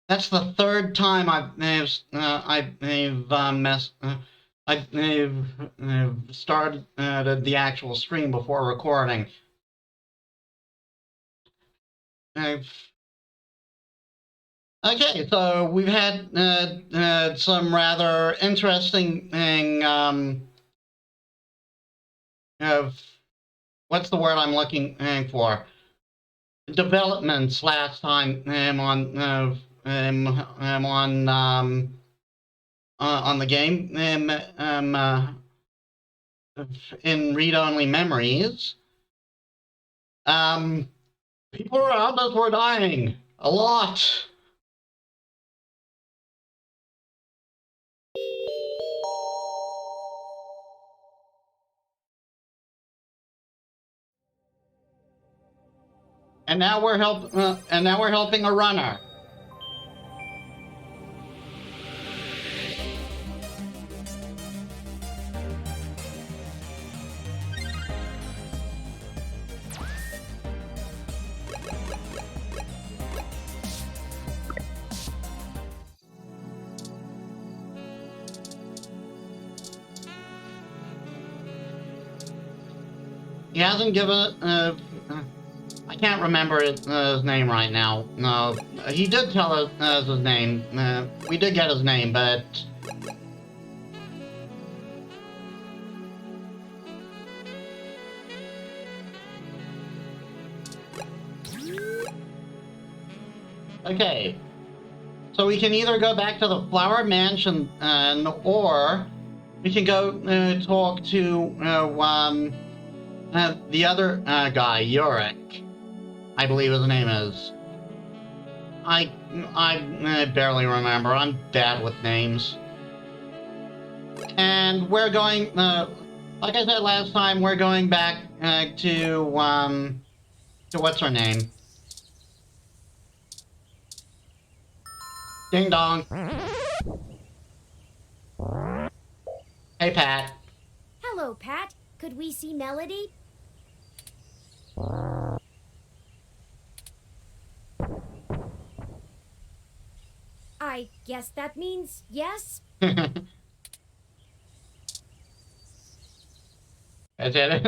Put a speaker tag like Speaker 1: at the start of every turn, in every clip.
Speaker 1: That's the third time I've started the actual stream before recording. Okay, so we've had some rather interesting what's the word I'm looking for? Developments last time on the game in read-only memories. People around us were dying a lot. And now we're helping a runner. He hasn't given I can't remember his name right now. No, he did tell us his name. We did get his name, but okay. So we can either go back to the Flower Mansion, or we can go talk to the other guy, Yorick. I believe his name is. I barely remember. I'm bad with names. And we're going, like I said last time, we're going back to what's her name? Ding dong. Hey, Pat.
Speaker 2: Hello, Pat. Could we see Melody? I guess that means yes?
Speaker 1: That's it.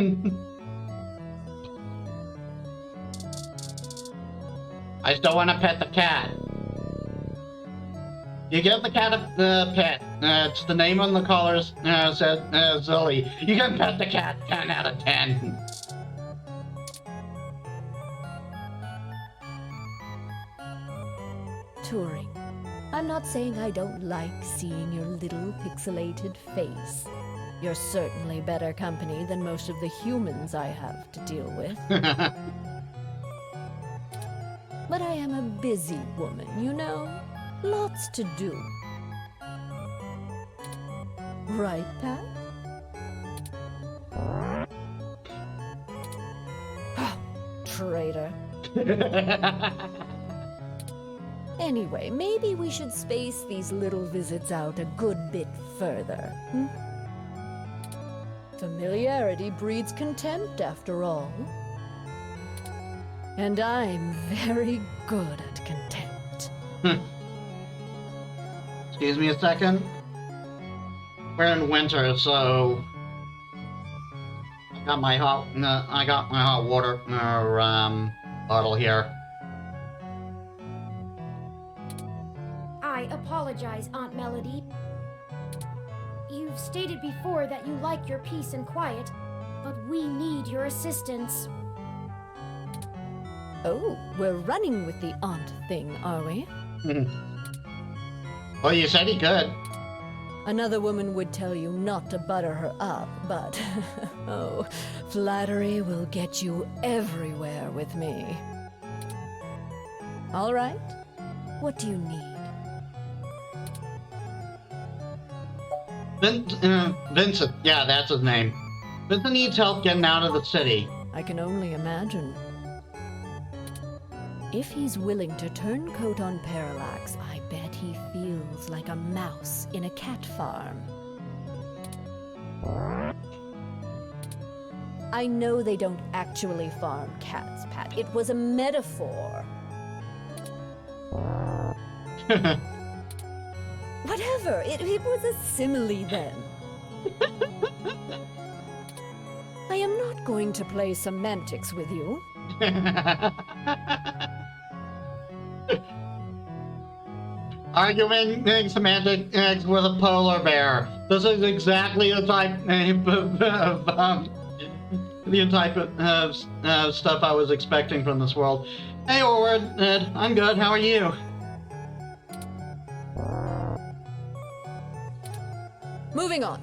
Speaker 1: I still want to pet the cat. You give the cat a pet. It's the name on the collar said Zully. You can pet the cat 10 out of 10.
Speaker 3: Turing, I'm not saying I don't like seeing your little pixelated face. You're certainly better company than most of the humans I have to deal with. But I am a busy woman, you know? Lots to do. Right, Pat? Traitor. Anyway, maybe we should space these little visits out a good bit further. Familiarity breeds contempt, after all. And I'm very good at contempt.
Speaker 1: Excuse me a second. We're in winter, so I got my hot water bottle here.
Speaker 2: I apologize, Aunt Melody. You've stated before that you like your peace and quiet, but we need your assistance.
Speaker 3: Oh, we're running with the aunt thing, are we?
Speaker 1: Well, you said he could.
Speaker 3: Another woman would tell you not to butter her up, but oh, flattery will get you everywhere with me. All right, what do you need?
Speaker 1: Vincent, yeah, that's his name. Vincent needs help getting out of the city.
Speaker 3: I can only imagine. If he's willing to turn coat on Parallax, I bet he feels like a mouse in a cat farm. I know they don't actually farm cats, Pat. It was a metaphor. Whatever, it was a simile then. I am not going to play semantics with you.
Speaker 1: Arguing semantics with a polar bear. This is exactly the type of stuff I was expecting from this world. Hey, Orward, I'm good. How are you?
Speaker 3: Moving on.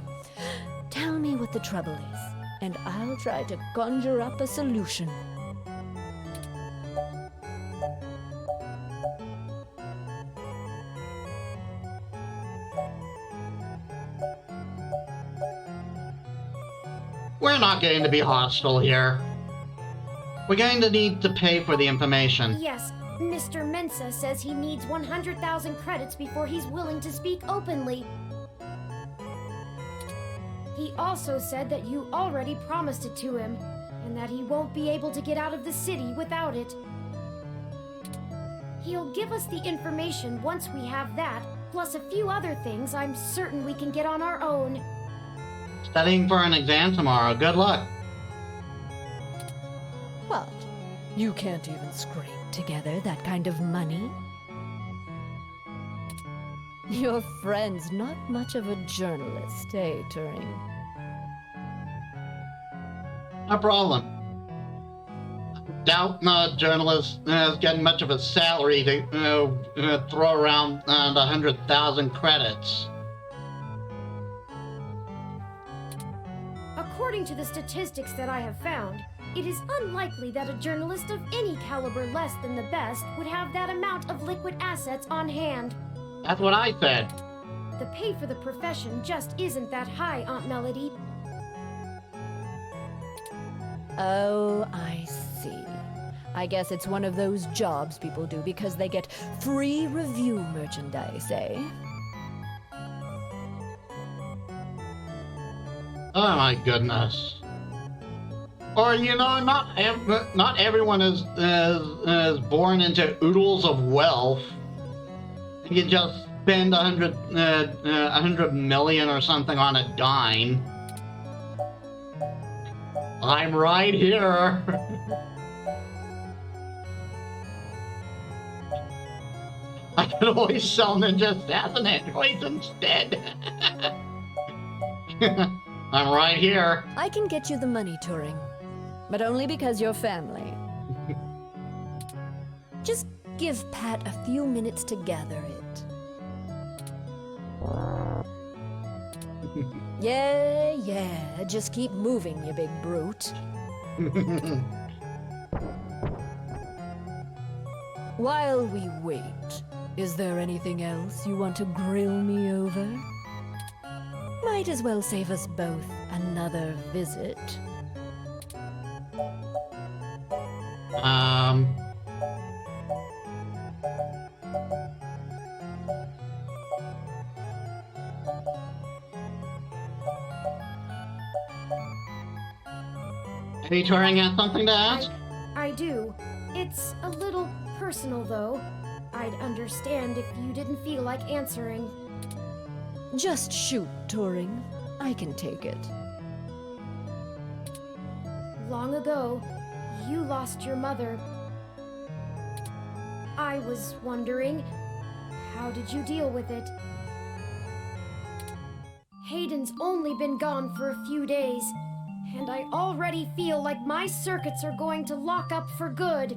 Speaker 3: Tell me what the trouble is, and I'll try to conjure up a solution.
Speaker 1: We're not going to be hostile here. We're going to need to pay for the information.
Speaker 2: Yes, Mr. Mensa says he needs 100,000 credits before he's willing to speak openly. He also said that you already promised it to him, and that he won't be able to get out of the city without it. He'll give us the information once we have that, plus a few other things I'm certain we can get on our own.
Speaker 1: Studying for an exam tomorrow. Good luck.
Speaker 3: What? You can't even scrape together that kind of money? Your friend's not much of a journalist, eh, Turing?
Speaker 1: No problem. Doubt journalists getting much of a salary to throw around 100,000 credits.
Speaker 2: According to the statistics that I have found, it is unlikely that a journalist of any caliber less than the best would have that amount of liquid assets on hand.
Speaker 1: That's what I said.
Speaker 2: The pay for the profession just isn't that high, Aunt Melody.
Speaker 3: Oh, I see. I guess it's one of those jobs people do because they get free review merchandise, eh?
Speaker 1: Oh my goodness. Or, you know, not everyone is born into oodles of wealth. You can just spend 100 million or something on a dime. I'm right here. I could always sell ninja assassin androids instead. I'm right here.
Speaker 3: I can get you the money, Turing. But only because you're family. Just give Pat a few minutes to gather it. Yeah, just keep moving, you big brute. While we wait, is there anything else you want to grill me over? Might as well save us both another visit.
Speaker 1: Any Turing has something to ask?
Speaker 2: I do. It's a little personal, though. I'd understand if you didn't feel like answering.
Speaker 3: Just shoot, Turing. I can take it.
Speaker 2: Long ago, you lost your mother. I was wondering, how did you deal with it? Hayden's only been gone for a few days, and I already feel like my circuits are going to lock up for good.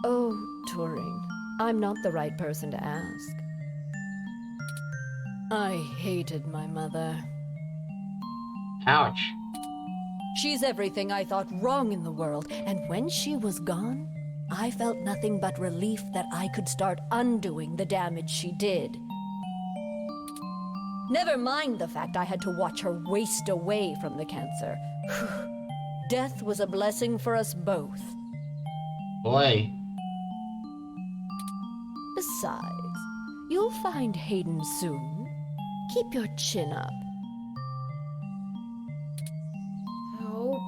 Speaker 3: Oh, Turing, I'm not the right person to ask. I hated my mother.
Speaker 1: Ouch.
Speaker 3: She's everything I thought wrong in the world, and when she was gone, I felt nothing but relief that I could start undoing the damage she did. Never mind the fact I had to watch her waste away from the cancer. Death was a blessing for us both.
Speaker 1: Boy.
Speaker 3: Besides, you'll find Hayden soon. Keep your chin up.
Speaker 2: Oh.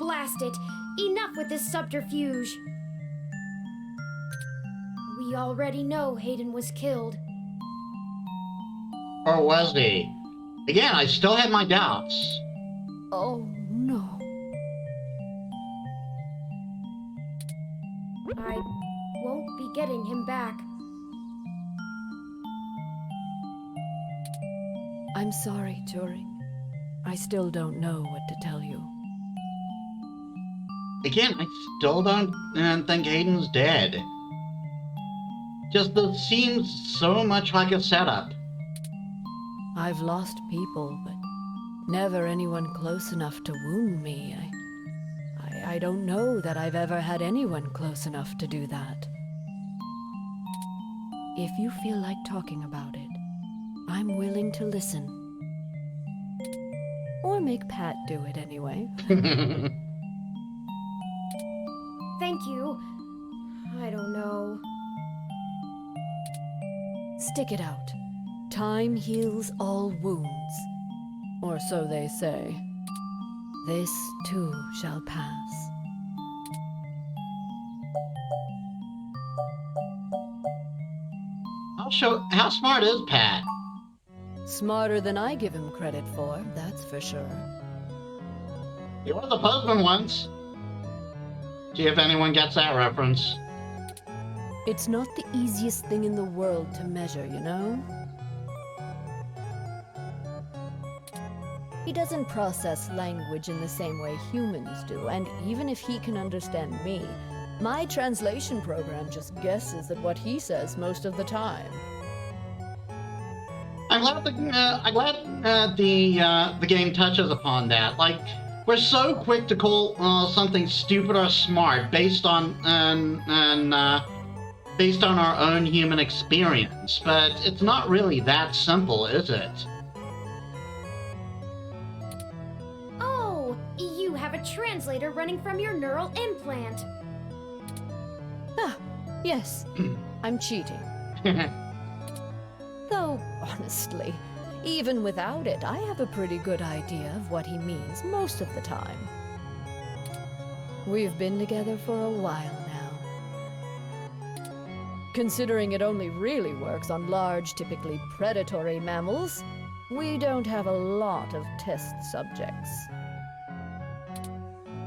Speaker 2: Blast past it. Enough with this subterfuge. We already know Hayden was killed.
Speaker 1: Or was he? Again, I still have my doubts.
Speaker 3: Oh, no.
Speaker 2: I won't be getting him back.
Speaker 3: I'm sorry, Turing. I still don't know what to tell you.
Speaker 1: Again, I still don't think Hayden's dead. Just this seems so much like a setup.
Speaker 3: I've lost people, but never anyone close enough to wound me. I don't know that I've ever had anyone close enough to do that. If you feel like talking about it, I'm willing to listen. Or make Pat do it anyway.
Speaker 2: Thank you. I don't know.
Speaker 3: Stick it out. Time heals all wounds. Or so they say. This too shall pass.
Speaker 1: How smart is Pat?
Speaker 3: Smarter than I give him credit for, that's for sure.
Speaker 1: He was a postman once. See if anyone gets that reference.
Speaker 3: It's not the easiest thing in the world to measure, you know? He doesn't process language in the same way humans do, and even if he can understand me, my translation program just guesses at what he says most of the time.
Speaker 1: I'm glad the game touches upon that. Like, we're so quick to call something stupid or smart based on our own human experience, but it's not really that simple, is it?
Speaker 2: Oh, you have a translator running from your neural implant.
Speaker 3: Ah, yes, I'm cheating. Though, honestly, even without it, I have a pretty good idea of what he means most of the time. We've been together for a while now. Considering it only really works on large, typically predatory mammals, we don't have a lot of test subjects.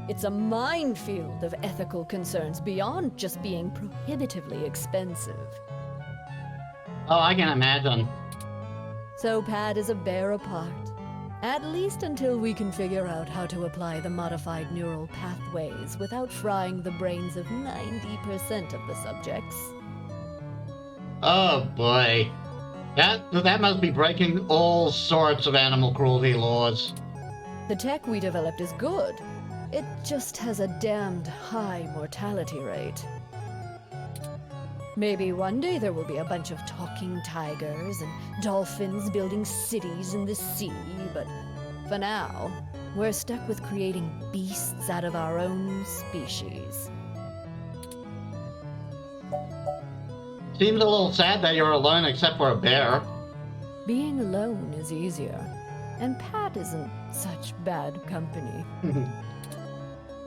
Speaker 3: It's a minefield of ethical concerns beyond just being prohibitively expensive.
Speaker 1: Oh, I can imagine.
Speaker 3: So Pat is a bear apart. At least until we can figure out how to apply the modified neural pathways without frying the brains of 90% of the subjects.
Speaker 1: Oh boy. That must be breaking all sorts of animal cruelty laws.
Speaker 3: The tech we developed is good. It just has a damned high mortality rate. Maybe one day there will be a bunch of talking tigers and dolphins building cities in the sea, but for now, we're stuck with creating beasts out of our own species.
Speaker 1: Seems a little sad that you're alone except for a bear.
Speaker 3: Being alone is easier, and Pat isn't such bad company.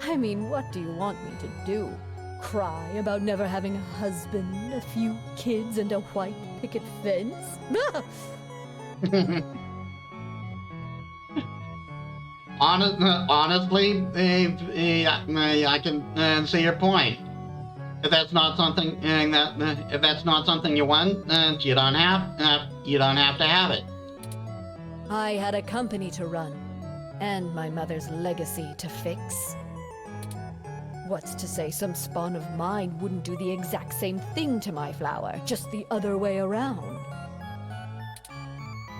Speaker 3: I mean, what do you want me to do? Cry about never having a husband, a few kids, and a white picket fence?
Speaker 1: Honestly, I can see your point. If that's not something you want, you don't have to have it.
Speaker 3: I had a company to run, and my mother's legacy to fix. What's to say some spawn of mine wouldn't do the exact same thing to my flower, just the other way around?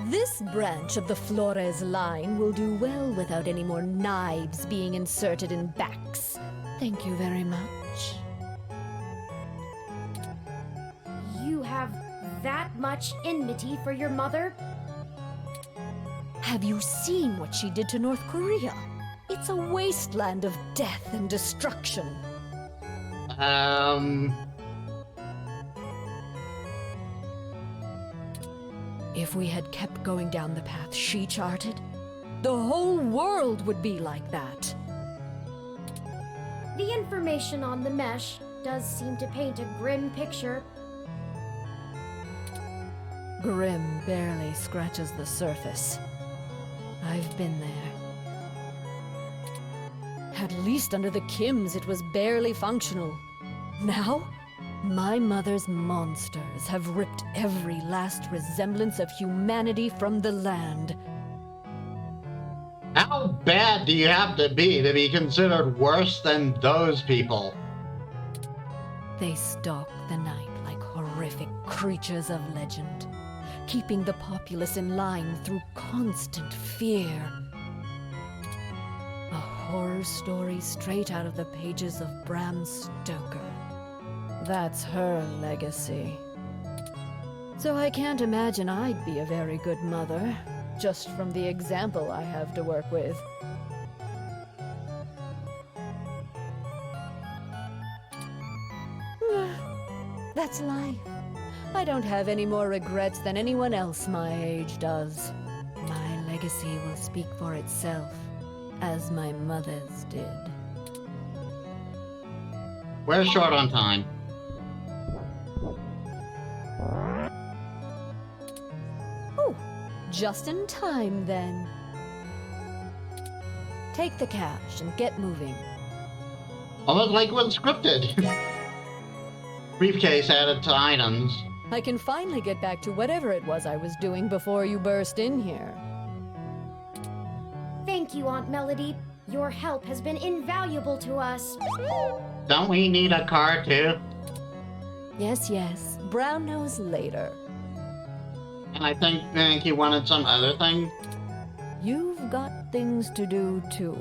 Speaker 3: This branch of the Flores line will do well without any more knives being inserted in backs. Thank you very much.
Speaker 2: You have that much enmity for your mother?
Speaker 3: Have you seen what she did to North Korea? It's a wasteland of death and destruction. If we had kept going down the path she charted, the whole world would be like that.
Speaker 2: The information on the mesh does seem to paint a grim picture.
Speaker 3: Grim barely scratches the surface. I've been there. At least under the Kims, it was barely functional. Now, my mother's monsters have ripped every last resemblance of humanity from the land.
Speaker 1: How bad do you have to be considered worse than those people?
Speaker 3: They stalk the night like horrific creatures of legend, keeping the populace in line through constant fear. A horror story straight out of the pages of Bram Stoker. That's her legacy. So I can't imagine I'd be a very good mother, just from the example I have to work with. That's life. I don't have any more regrets than anyone else my age does. My legacy will speak for itself, as my mother's did.
Speaker 1: We're short on time.
Speaker 3: Oh, just in time then. Take the cash and get moving.
Speaker 1: Almost like it was scripted. Briefcase added to items.
Speaker 3: I can finally get back to whatever it was I was doing before you burst in here.
Speaker 2: Thank you, Aunt Melody. Your help has been invaluable to us.
Speaker 1: Don't we need a car too?
Speaker 3: Yes, yes. Brown knows later.
Speaker 1: And I think you wanted some other thing.
Speaker 3: You've got things to do too.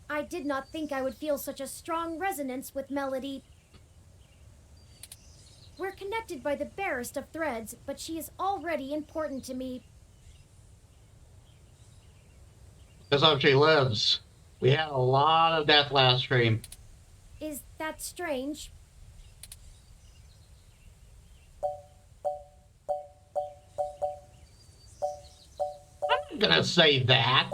Speaker 2: I did not think I would feel such a strong resonance with Melody. We're connected by the barest of threads, but she is already important to me.
Speaker 1: That's how she lives. We had a lot of death last stream.
Speaker 2: Is that strange?
Speaker 1: I'm not gonna say that.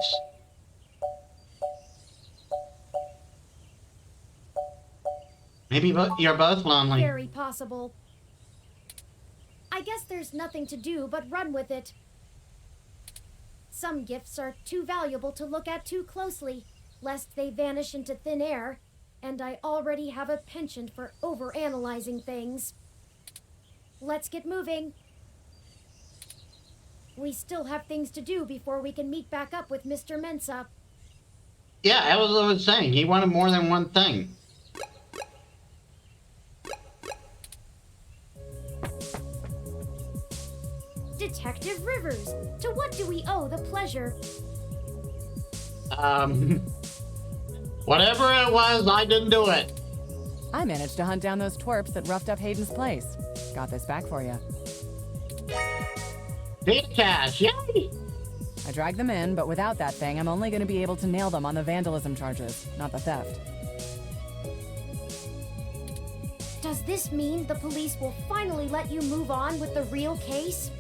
Speaker 1: Maybe you're both lonely.
Speaker 2: Very possible. I guess there's nothing to do but run with it. Some gifts are too valuable to look at too closely, lest they vanish into thin air, and I already have a penchant for overanalyzing things. Let's get moving. We still have things to do before we can meet back up with Mr. Mensa.
Speaker 1: Yeah, I was saying, he wanted more than one thing.
Speaker 2: Detective Rivers, to what do we owe the pleasure?
Speaker 1: Whatever it was, I didn't do it.
Speaker 4: I managed to hunt down those twerps that roughed up Hayden's place. Got this back for you.
Speaker 1: Data cash, yay!
Speaker 4: I dragged them in, but without that thing, I'm only going to be able to nail them on the vandalism charges, not the theft.
Speaker 2: Does this mean the police will finally let you move on with the real case?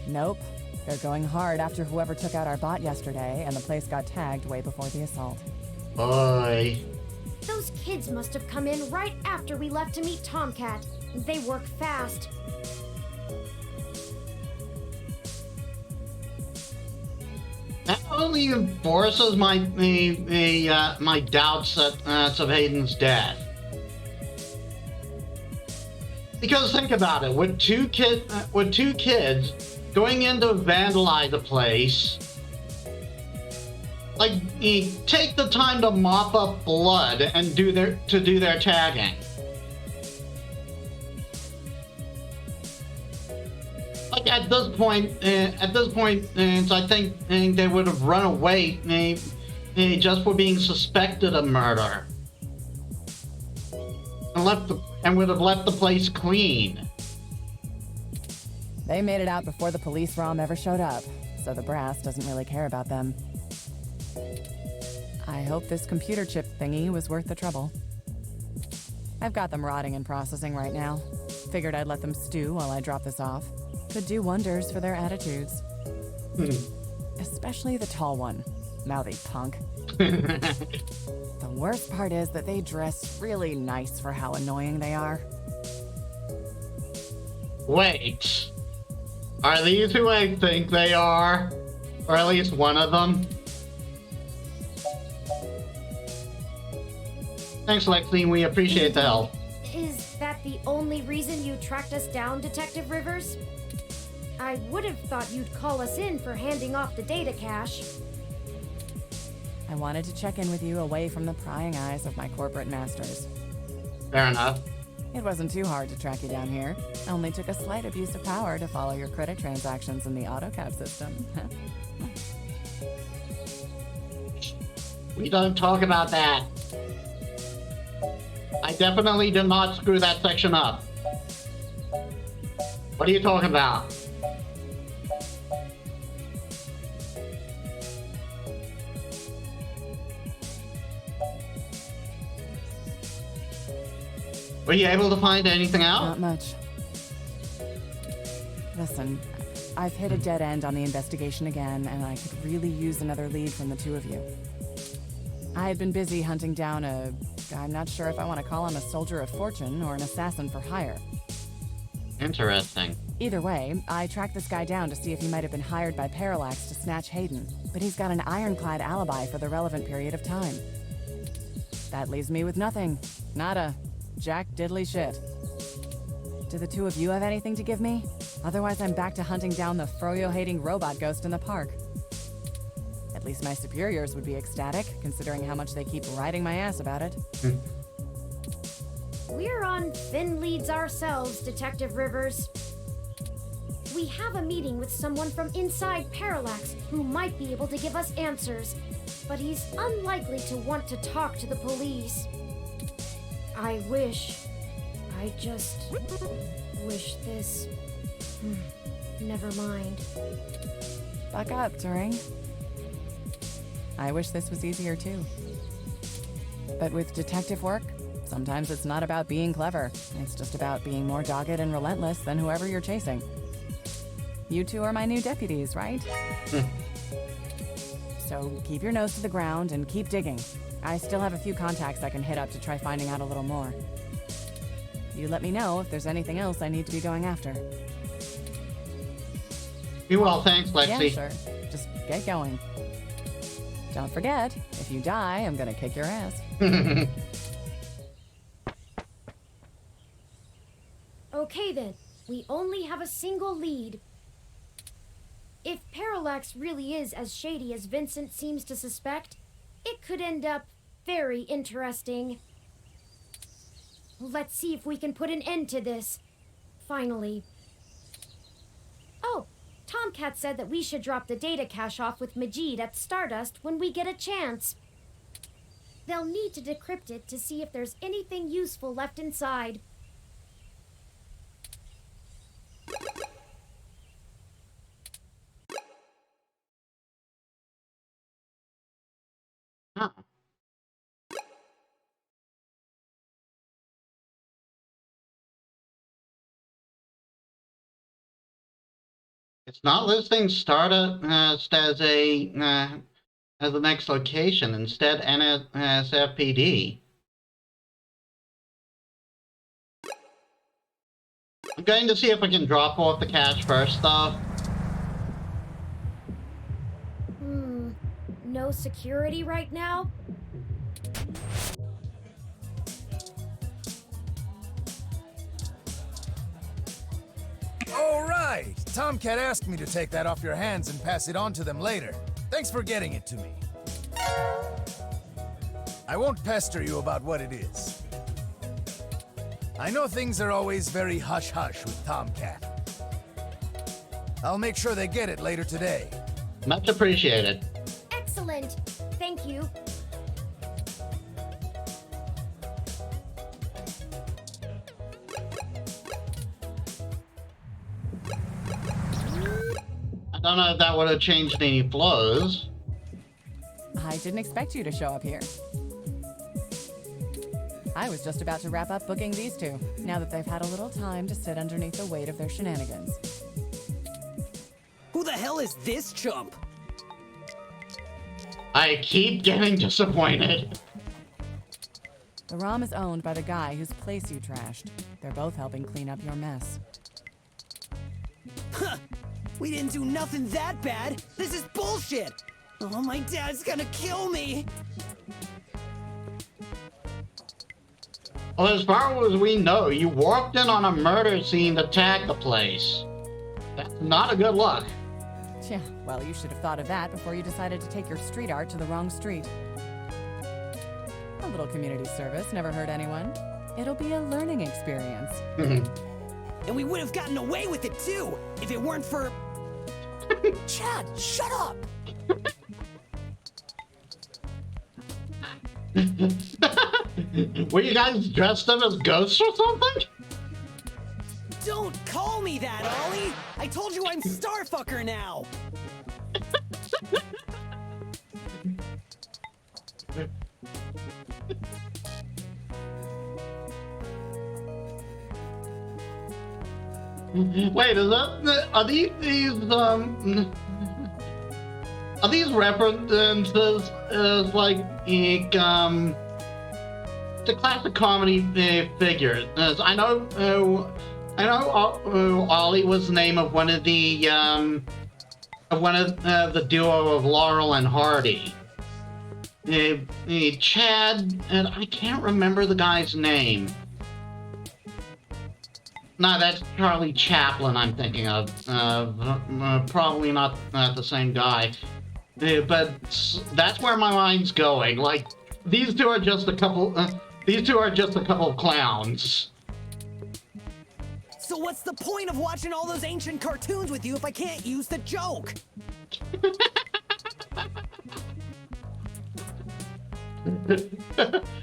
Speaker 4: Nope. They're going hard after whoever took out our bot yesterday, and the place got tagged way before the assault.
Speaker 1: Boy.
Speaker 2: Those kids must have come in right after we left to meet Tomcat. They work fast.
Speaker 1: That only enforces my doubts of Hayden's death. Because think about it, with two kids going in to vandalize the place, like, you take the time to mop up blood and do their tagging. Like at this point, I think they would have run away just for being suspected of murder, and would have left the place clean.
Speaker 4: They made it out before the police ROM ever showed up, so the brass doesn't really care about them. I hope this computer chip thingy was worth the trouble. I've got them rotting and processing right now. Figured I'd let them stew while I drop this off. Could do wonders for their attitudes. Especially the tall one. Mouthy punk. The worst part is that they dress really nice for how annoying they are.
Speaker 1: Wait. Are these who I think they are? Or at least one of them? Thanks, Lexi. We appreciate the help.
Speaker 2: Is that the only reason you tracked us down, Detective Rivers? I would have thought you'd call us in for handing off the data cache.
Speaker 4: I wanted to check in with you away from the prying eyes of my corporate masters.
Speaker 1: Fair enough.
Speaker 4: It wasn't too hard to track you down here. Only took a slight abuse of power to follow your credit transactions in the AutoCAD system.
Speaker 1: We don't talk about that. I definitely did not screw that section up. What are you talking about? Were you able to find anything out?
Speaker 4: Not much. Listen, I've hit a dead end on the investigation again, and I could really use another lead from the two of you. I had been busy hunting down I'm not sure if I want to call him a soldier of fortune or an assassin for hire.
Speaker 1: Interesting.
Speaker 4: Either way, I tracked this guy down to see if he might have been hired by Parallax to snatch Hayden, but he's got an ironclad alibi for the relevant period of time. That leaves me with nothing. Nada. Jack diddly shit. Do the two of you have anything to give me? Otherwise, I'm back to hunting down the froyo-hating robot ghost in the park. At least my superiors would be ecstatic, considering how much they keep riding my ass about it.
Speaker 2: We're on thin leads ourselves, Detective Rivers. We have a meeting with someone from inside Parallax who might be able to give us answers, but he's unlikely to want to talk to the police. I just wish this... Never mind.
Speaker 4: Buck up, Turing. I wish this was easier too. But with detective work, sometimes it's not about being clever. It's just about being more dogged and relentless than whoever you're chasing. You two are my new deputies, right? So keep your nose to the ground and keep digging. I still have a few contacts I can hit up to try finding out a little more. You let me know if there's anything else I need to be going after.
Speaker 1: You will, thanks, Lexi.
Speaker 4: Yeah, sure. Just get going. Don't forget, if you die, I'm gonna kick your ass.
Speaker 2: Okay then, we only have a single lead. If Parallax really is as shady as Vincent seems to suspect, it could end up very interesting. Let's see if we can put an end to this. Finally. Oh, Tomcat said that we should drop the data cache off with Majid at Stardust when we get a chance. They'll need to decrypt it to see if there's anything useful left inside.
Speaker 1: Huh. It's not listing Stardust as the next location. Instead, NSFPD. I'm going to see if I can drop off the cache first, though.
Speaker 2: No security right now?
Speaker 5: All right! Tomcat asked me to take that off your hands and pass it on to them later. Thanks for getting it to me. I won't pester you about what it is. I know things are always very hush-hush with Tomcat. I'll make sure they get it later today.
Speaker 1: Much appreciated.
Speaker 2: Excellent. Thank you.
Speaker 1: I don't know if that would have changed any flows.
Speaker 4: I didn't expect you to show up here. I was just about to wrap up booking these two, now that they've had a little time to sit underneath the weight of their shenanigans.
Speaker 6: Who the hell is this chump?
Speaker 1: I keep getting disappointed.
Speaker 4: The ROM is owned by the guy whose place you trashed. They're both helping clean up your mess.
Speaker 6: Huh! We didn't do nothing that bad! This is bullshit! Oh, my dad's gonna kill me!
Speaker 1: Well, as far as we know, you walked in on a murder scene to tag the place. That's not a good look.
Speaker 4: Yeah, well, you should have thought of that before you decided to take your street art to the wrong street. A little community service never hurt anyone. It'll be a learning experience.
Speaker 6: And we would have gotten away with it too, if it weren't for... Chad, shut up!
Speaker 1: Were you guys dressed up as ghosts or something?
Speaker 6: Don't call me that, Ollie! I told you I'm Starfucker now!
Speaker 1: Wait, is that are these references as like the classic comedy figures? As I know Ollie was the name of one of the duo of Laurel and Hardy. Chad, and I can't remember the guy's name. No, that's Charlie Chaplin I'm thinking of. Probably not the same guy. But that's where my mind's going. Like, these two are just a couple of clowns.
Speaker 6: So what's the point of watching all those ancient cartoons with you if I can't use the joke?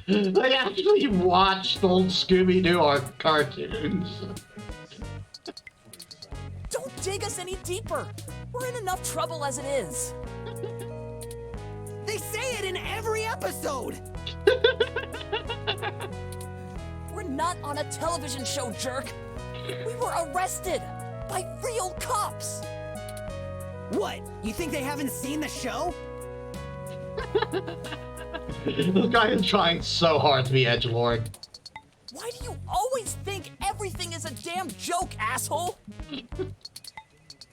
Speaker 1: They actually watched old Scooby-Doo cartoons.
Speaker 7: Don't dig us any deeper. We're in enough trouble as it is.
Speaker 6: They say it in every episode!
Speaker 7: We're not on a television show, jerk. We were arrested by real cops.
Speaker 6: What? You think they haven't seen the show?
Speaker 1: This guy is trying so hard to be edgelord.
Speaker 7: Why do you always think everything is a damn joke, asshole?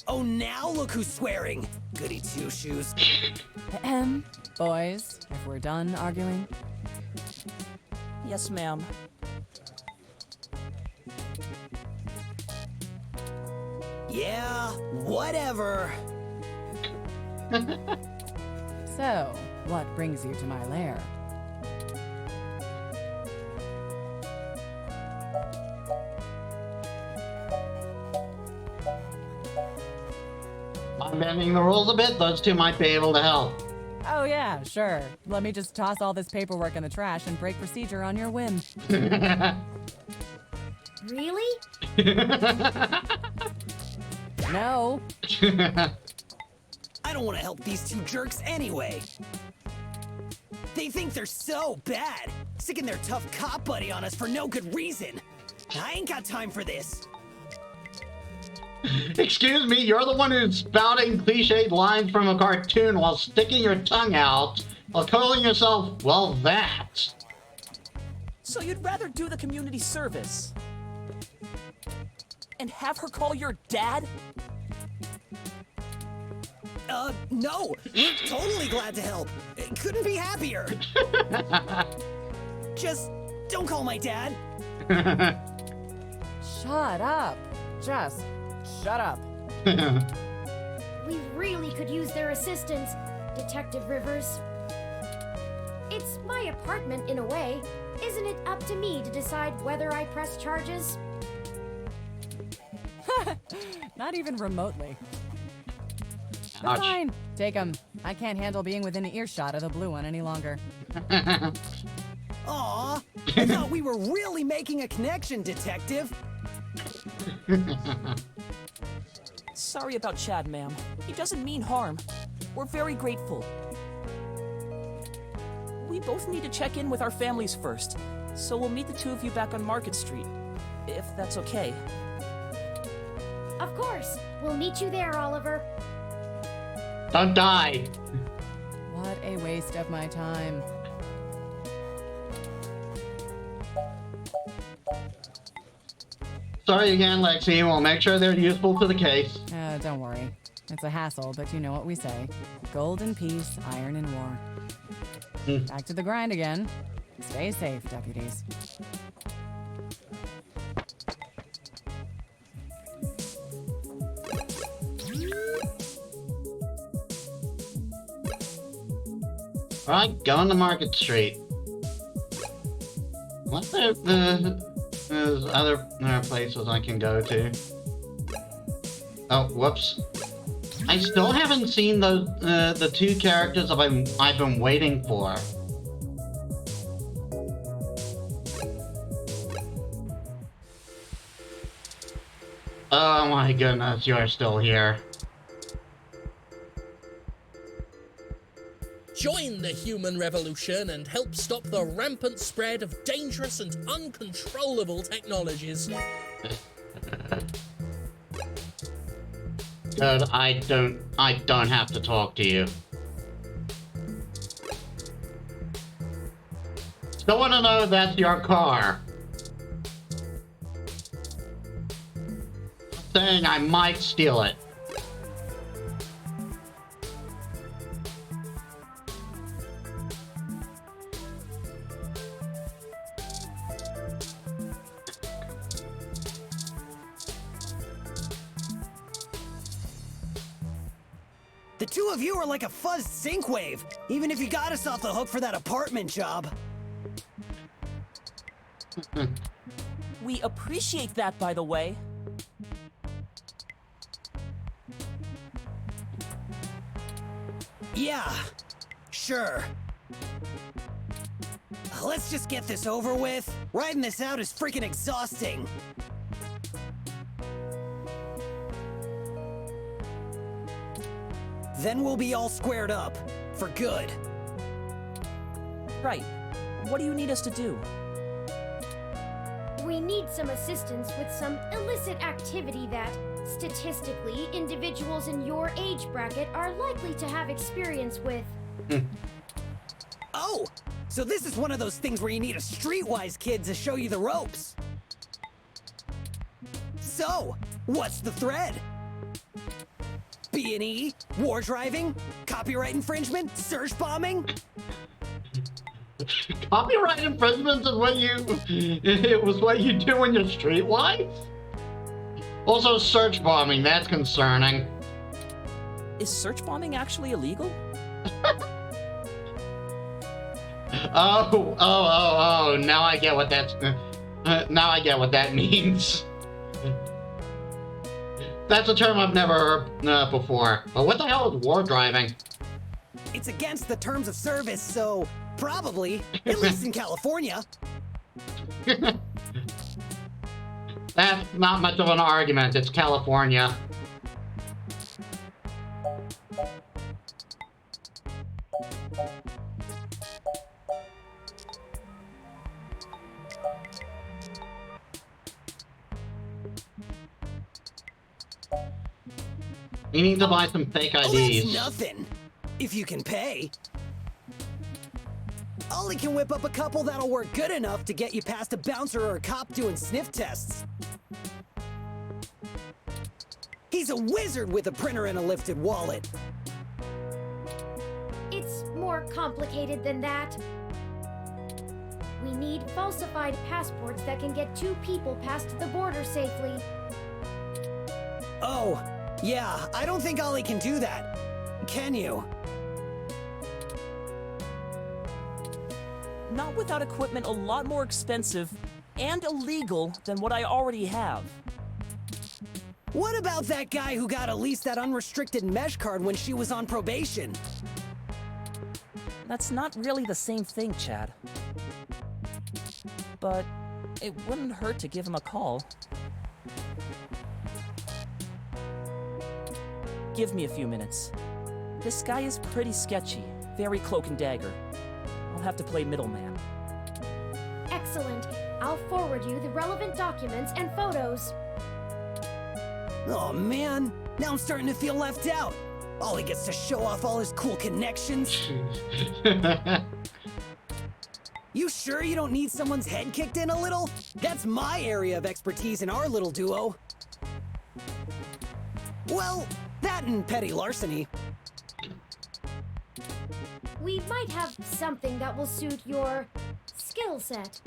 Speaker 6: Oh, now look who's swearing. Goody two-shoes.
Speaker 4: Ahem. Boys, if we're done arguing.
Speaker 7: Yes, ma'am.
Speaker 6: Yeah, whatever.
Speaker 4: So, what brings you to my lair?
Speaker 1: I'm bending the rules a bit. Those two might be able to help.
Speaker 4: Oh yeah, sure. Let me just toss all this paperwork in the trash and break procedure on your whim.
Speaker 2: Really?
Speaker 4: No.
Speaker 6: I don't want to help these two jerks anyway. They think they're so bad, sticking their tough cop buddy on us for no good reason. I ain't got time for this.
Speaker 1: Excuse me, you're the one who's spouting cliched lines from a cartoon while sticking your tongue out while calling yourself, well, that.
Speaker 7: So you'd rather do the community service and have her call your dad?
Speaker 6: No. We're totally glad to help. Couldn't be happier. Just don't call my dad.
Speaker 4: Shut up. Just shut up.
Speaker 2: We really could use their assistance, Detective Rivers. It's my apartment in a way. Isn't it up to me to decide whether I press charges?
Speaker 4: Not even remotely. But
Speaker 1: Ouch.
Speaker 4: fine. Take 'em. I can't handle being within earshot of the blue one any longer.
Speaker 6: Aw, I thought we were really making a connection, Detective.
Speaker 7: Sorry about Chad, ma'am. He doesn't mean harm. We're very grateful. We both need to check in with our families first, so we'll meet the two of you back on Market Street, if that's okay.
Speaker 2: Of course. We'll meet you there, Oliver.
Speaker 1: Don't die.
Speaker 4: What a waste of my time.
Speaker 1: Sorry again, Lexi. We'll make sure they're useful to the case.
Speaker 4: Don't worry. It's a hassle, but you know what we say. Gold in peace, iron in war. Back to the grind again. Stay safe, deputies.
Speaker 1: Alright, going to Market Street. What there's other places I can go to. Oh, whoops. I still haven't seen those the two characters I've been waiting for. Oh my goodness, you're still here.
Speaker 8: Join the human revolution and help stop the rampant spread of dangerous and uncontrollable technologies.
Speaker 1: Good, I don't have to talk to you. Still wanna know if that's your car. Saying I might steal it.
Speaker 6: The two of you are like a fuzzed sync wave, even if you got us off the hook for that apartment job.
Speaker 7: We appreciate that, by the way.
Speaker 6: Yeah, sure. Let's just get this over with. Riding this out is freaking exhausting. Then we'll be all squared up. For good.
Speaker 7: Right. What do you need us to do?
Speaker 2: We need some assistance with some illicit activity that, statistically, individuals in your age bracket are likely to have experience with.
Speaker 6: Oh! So this is one of those things where you need a streetwise kid to show you the ropes. So, what's the thread? B&E? War driving? Copyright infringement? Search bombing?
Speaker 1: Copyright infringement is what you do when you're streetwise? Also search bombing, that's concerning.
Speaker 7: Is search bombing actually illegal?
Speaker 1: Oh, now I get what that's now I get what that means. That's a term I've never heard before. But what the hell is war driving?
Speaker 6: It's against the terms of service, so probably, at least in California.
Speaker 1: That's not much of an argument, it's California. You need to buy some fake IDs.
Speaker 6: Oh, that's nothing. If you can pay. Ollie can whip up a couple that'll work good enough to get you past a bouncer or a cop doing sniff tests. He's a wizard with a printer and a lifted wallet.
Speaker 2: It's more complicated than that. We need falsified passports that can get two people past the border safely.
Speaker 6: Oh, yeah, I don't think Ollie can do that. Can you?
Speaker 7: Not without equipment a lot more expensive and illegal than what I already have.
Speaker 6: What about that guy who got at least that unrestricted mesh card when she was on probation?
Speaker 7: That's not really the same thing, Chad. But it wouldn't hurt to give him a call. Give me a few minutes. This guy is pretty sketchy, very cloak and dagger. I'll have to play middleman.
Speaker 2: Excellent. I'll forward you the relevant documents and photos.
Speaker 6: Oh man, now I'm starting to feel left out. Ollie gets to show off all his cool connections. You sure you don't need someone's head kicked in a little? That's my area of expertise in our little duo. Well, that and petty larceny.
Speaker 2: We might have something that will suit your skill set.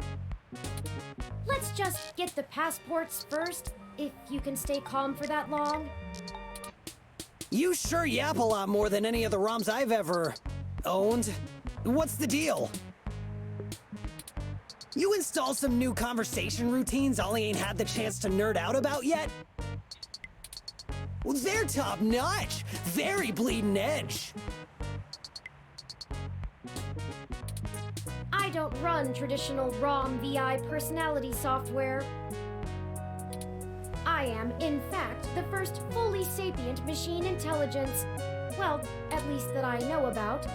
Speaker 2: Let's just get the passports first, if you can stay calm for that long.
Speaker 6: You sure yap a lot more than any of the ROMs I've ever owned. What's the deal? You installed some new conversation routines Ollie ain't had the chance to nerd out about yet? Well, they're top notch. Very bleeding edge.
Speaker 2: I don't run traditional ROM VI personality software. I am, in fact, the first fully sapient machine intelligence. Well, at least that I know about.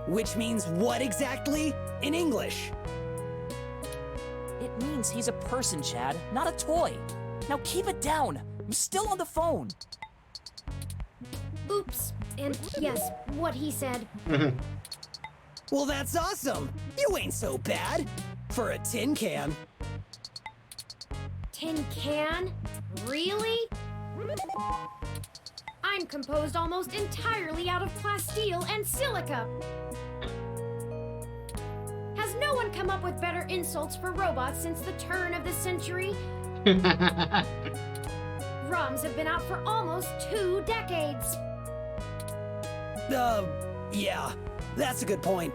Speaker 6: Which means what exactly? In English.
Speaker 7: It means he's a person, Chad, not a toy. Now keep it down. I'm still on the phone.
Speaker 2: Oops. And yes, what he said.
Speaker 6: Well, that's awesome. You ain't so bad. For a tin can.
Speaker 2: Tin can? Really? I'm composed almost entirely out of plasteel and silica. Has no one come up with better insults for robots since the turn of the century? ROMs have been out for almost 2 decades.
Speaker 6: Yeah, that's a good point.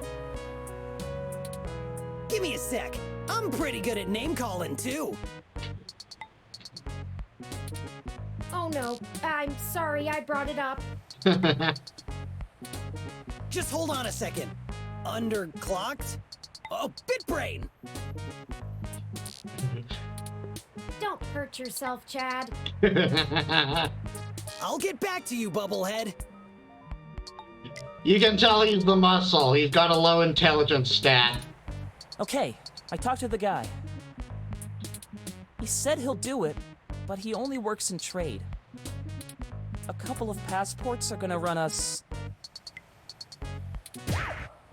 Speaker 6: Give me a sec. I'm pretty good at name calling too.
Speaker 2: Oh no, I'm sorry I brought it up.
Speaker 6: Just hold on a second. Underclocked? Oh, BitBrain!
Speaker 2: Don't hurt yourself, Chad.
Speaker 6: I'll get back to you, Bubblehead.
Speaker 1: You can tell he's the muscle. He's got a low intelligence stat.
Speaker 7: Okay, I talked to the guy. He said he'll do it, but he only works in trade. A couple of passports are gonna run us...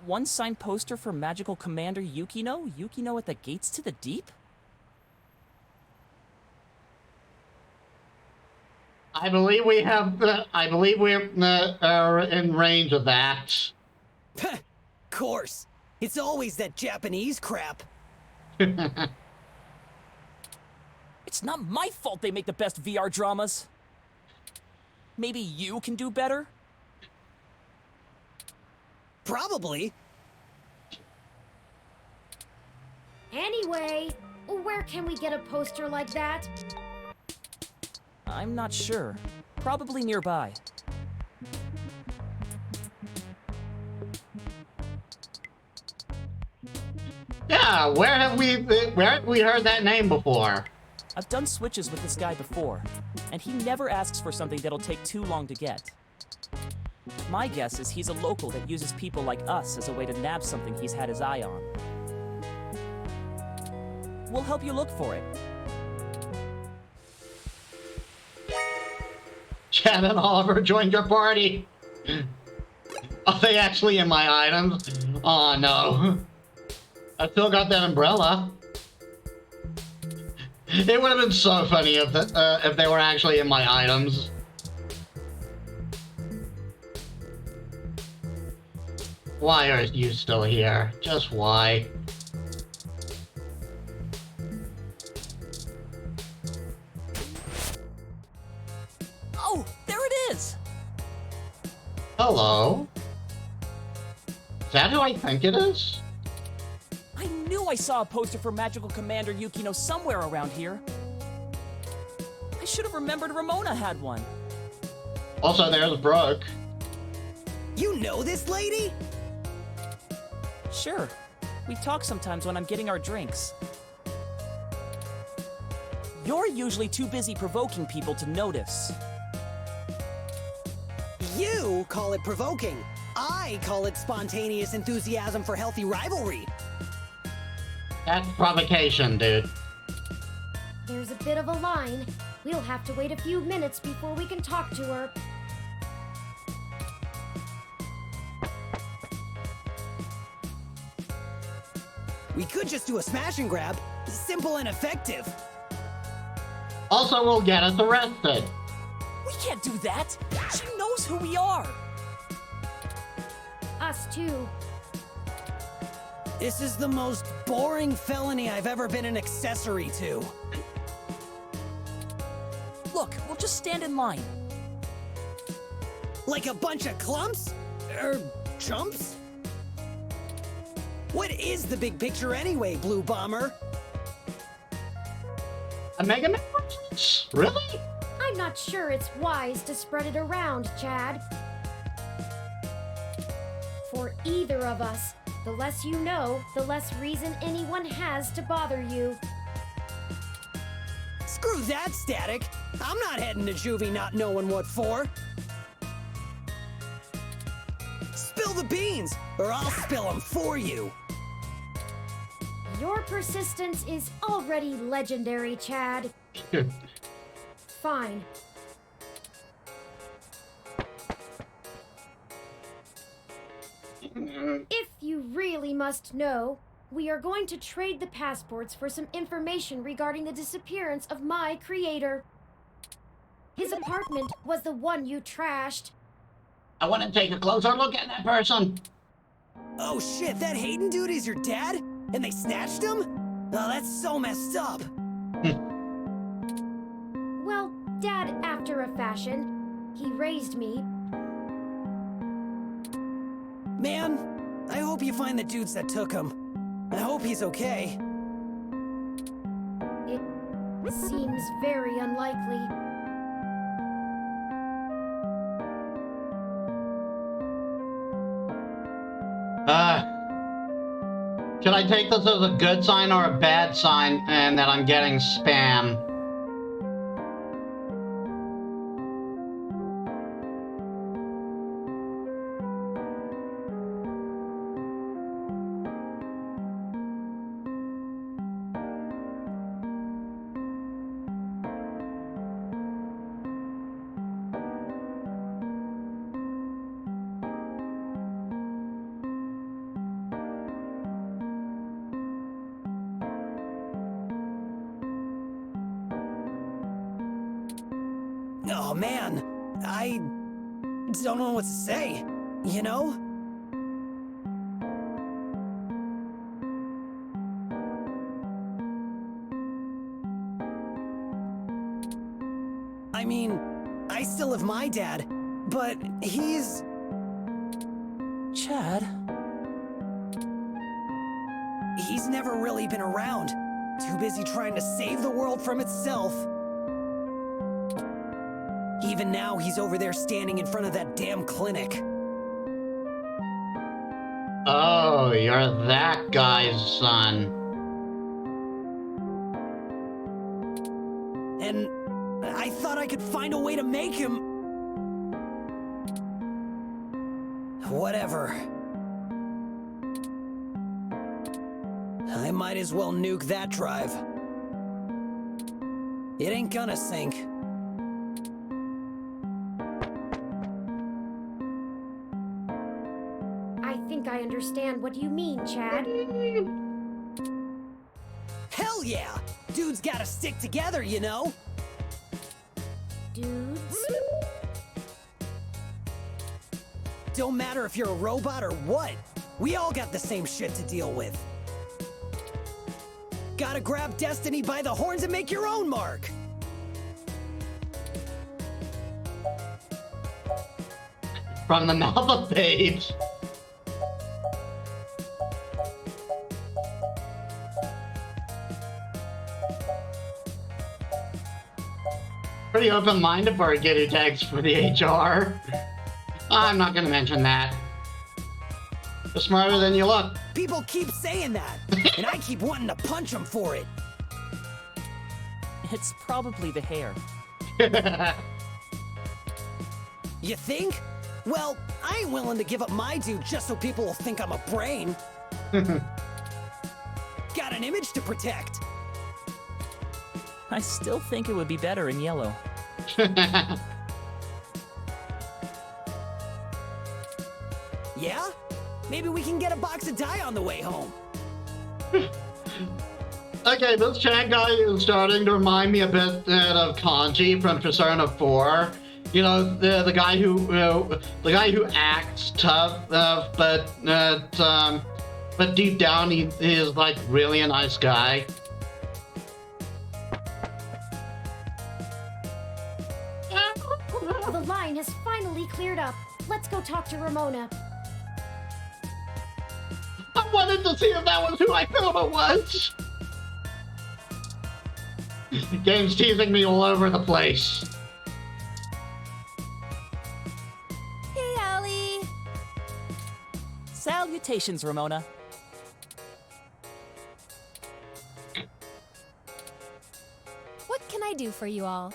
Speaker 7: one signed poster for Magical Commander Yukino? Yukino at the Gates to the Deep?
Speaker 1: I believe we have. I believe we're are in range of that.
Speaker 6: Course. It's always that Japanese crap.
Speaker 7: It's not my fault they make the best VR dramas. Maybe you can do better?
Speaker 6: Probably.
Speaker 2: Anyway, where can we get a poster like that?
Speaker 7: I'm not sure. Probably nearby.
Speaker 1: Yeah, where have we heard that name before?
Speaker 7: I've done switches with this guy before, and he never asks for something that'll take too long to get. My guess is he's a local that uses people like us as a way to nab something he's had his eye on. We'll help you look for it.
Speaker 1: Chad and Oliver joined your party. Are they actually in my items? Oh no. I still got that umbrella. It would have been so funny if they were actually in my items. Why are you still here? Just why?
Speaker 7: Oh, there it is!
Speaker 1: Hello? Is that who I think it is?
Speaker 7: I knew I saw a poster for Magical Commander Yukino somewhere around here. I should have remembered Ramona had one.
Speaker 1: Also, there's Brooke.
Speaker 6: You know this lady?
Speaker 7: Sure. We talk sometimes when I'm getting our drinks. You're usually too busy provoking people to notice.
Speaker 6: You call it provoking. I call it spontaneous enthusiasm for healthy rivalry.
Speaker 1: That's provocation, dude.
Speaker 2: There's a bit of a line. We'll have to wait a few minutes before we can talk to her.
Speaker 6: We could just do a smash and grab. Simple and effective.
Speaker 1: Also, will get us arrested.
Speaker 7: We can't do that. She knows who we are.
Speaker 2: Us too.
Speaker 6: This is the most boring felony I've ever been an accessory to.
Speaker 7: Look, we'll just stand in line.
Speaker 6: Like a bunch of clumps? Chumps? What is the big picture anyway, Blue Bomber?
Speaker 1: A Mega Man reference? Really?
Speaker 2: I'm not sure it's wise to spread it around, Chad. For either of us, the less you know, the less reason anyone has to bother you.
Speaker 6: Screw that, Static. I'm not heading to juvie not knowing what for. Spill the beans, or I'll spill them for you.
Speaker 2: Your persistence is already legendary, Chad. Fine. If you really must know, we are going to trade the passports for some information regarding the disappearance of my creator. His apartment was the one you trashed.
Speaker 1: I want to take a closer look at that person.
Speaker 6: Oh shit, that Hayden dude is your dad? And they snatched him? Oh, that's so messed up.
Speaker 2: Well, Dad after a fashion. He raised me.
Speaker 6: Man, I hope you find the dudes that took him. I hope he's okay.
Speaker 2: It seems very unlikely.
Speaker 1: Should I take this as a good sign or a bad sign and that I'm getting spam?
Speaker 6: Oh man, I don't know what to say, you know? I mean, I still have my dad, but he's...
Speaker 7: Chad?
Speaker 6: He's never really been around. Too busy trying to save the world from itself. Even now, he's over there standing in front of that damn clinic.
Speaker 1: Oh, you're that guy's son.
Speaker 6: And I thought I could find a way to make him... Whatever. I might as well nuke that drive. It ain't gonna sink.
Speaker 2: I think I understand what you mean, Chad.
Speaker 6: Hell yeah! Dudes gotta stick together, you know?
Speaker 2: Dudes?
Speaker 6: Don't matter if you're a robot or what. We all got the same shit to deal with. Gotta grab destiny by the horns and make your own mark.
Speaker 1: From the mouth of babes. Pretty open-minded for a kid who tags for the HR. I'm not gonna mention that. You're smarter than you look.
Speaker 6: People keep saying that, and I keep wanting to punch them for it.
Speaker 7: It's probably the hair.
Speaker 6: You think? Well, I ain't willing to give up my dude just so people will think I'm a brain. Got an image to protect.
Speaker 7: I still think it would be better in yellow.
Speaker 6: Yeah? Maybe we can get a box of dye on the way home.
Speaker 1: Okay, this chat guy is starting to remind me a bit of Kanji from Persona 4. You know, the guy who acts tough, but deep down he is like really a nice guy.
Speaker 2: The line has finally cleared up. Let's go talk to Ramona.
Speaker 1: I wanted to see if that was who I thought it was. Game's teasing me all over the place.
Speaker 9: Hey, Allie.
Speaker 7: Salutations, Ramona.
Speaker 9: What can I do for you all?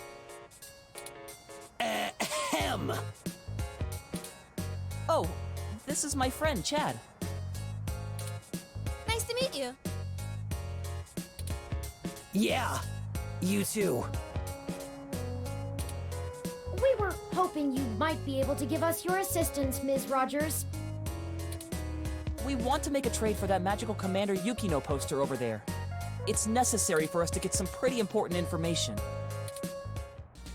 Speaker 6: Ahem.
Speaker 7: Oh, this is my friend, Chad.
Speaker 9: Nice to meet you.
Speaker 6: Yeah, you too.
Speaker 2: We were hoping you might be able to give us your assistance, Ms. Rogers.
Speaker 7: We want to make a trade for that magical Commander Yukino poster over there. It's necessary for us to get some pretty important information.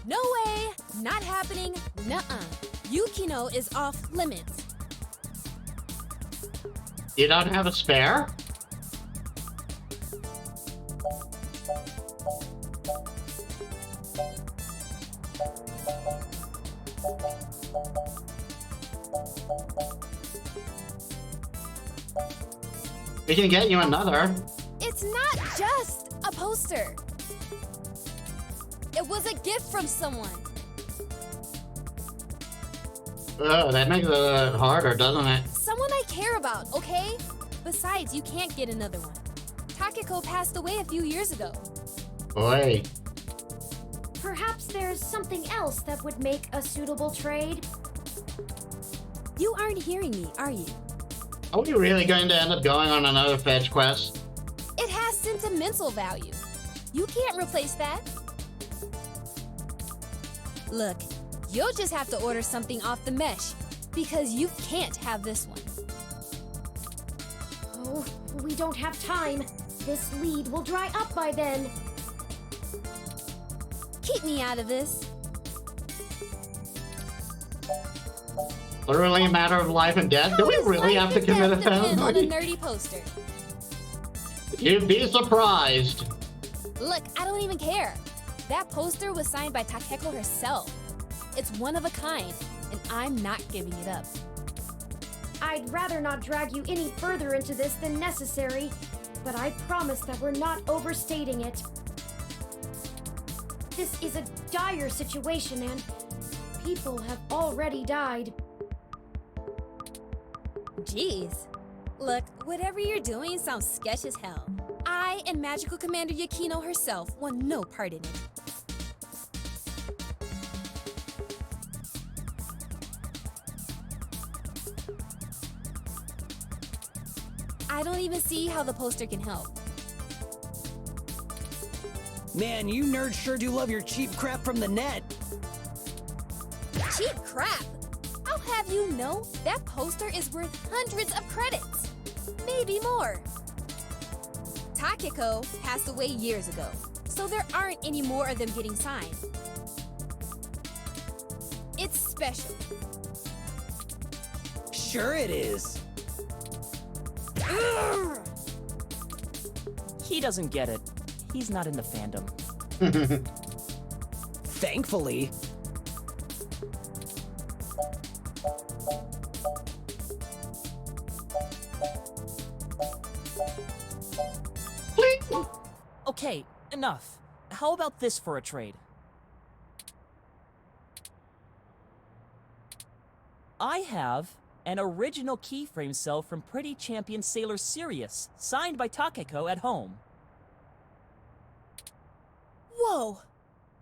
Speaker 9: No way! Not happening. Nuh-uh. Yukino is off limits.
Speaker 1: You don't have a spare? We can get you another.
Speaker 9: It's not just a poster. It was a gift from someone.
Speaker 1: Oh, that makes it harder, doesn't it?
Speaker 9: Someone I care about, okay? Besides, you can't get another one. Takeko passed away a few years ago.
Speaker 1: Boy.
Speaker 2: Perhaps there's something else that would make a suitable trade?
Speaker 9: You aren't hearing me, are you?
Speaker 1: Are we really going to end up going on another fetch quest?
Speaker 9: It has sentimental value. You can't replace that. Look, you'll just have to order something off the mesh, because you can't have this one.
Speaker 2: Oh, we don't have time. This lead will dry up by then.
Speaker 9: Keep me out of this.
Speaker 1: Literally a matter of life and death?
Speaker 9: How
Speaker 1: Do we
Speaker 9: does
Speaker 1: really
Speaker 9: life
Speaker 1: have to
Speaker 9: and
Speaker 1: commit a
Speaker 9: death depend on a
Speaker 1: felony?
Speaker 9: nerdy poster?
Speaker 1: You'd be surprised.
Speaker 9: Look, I don't even care. That poster was signed by Takeko herself. It's one of a kind, and I'm not giving it up.
Speaker 2: I'd rather not drag you any further into this than necessary, but I promise that we're not overstating it. This is a dire situation, and people have already died.
Speaker 9: Jeez. Look, whatever you're doing sounds sketch as hell. I and Magical Commander Yukino herself want no part in it. I don't even see how the poster can help.
Speaker 6: Man, you nerds sure do love your cheap crap from the net.
Speaker 9: Cheap crap! I'll have you know that poster is worth hundreds of credits. Maybe more. Takeko passed away years ago, so there aren't any more of them getting signed. It's special.
Speaker 6: Sure it is.
Speaker 9: Urgh!
Speaker 7: He doesn't get it. He's not in the fandom.
Speaker 6: Thankfully.
Speaker 7: Okay, enough. How about this for a trade? I have an original keyframe cell from Pretty Champion Sailor Sirius, signed by Takeko at home.
Speaker 9: Whoa!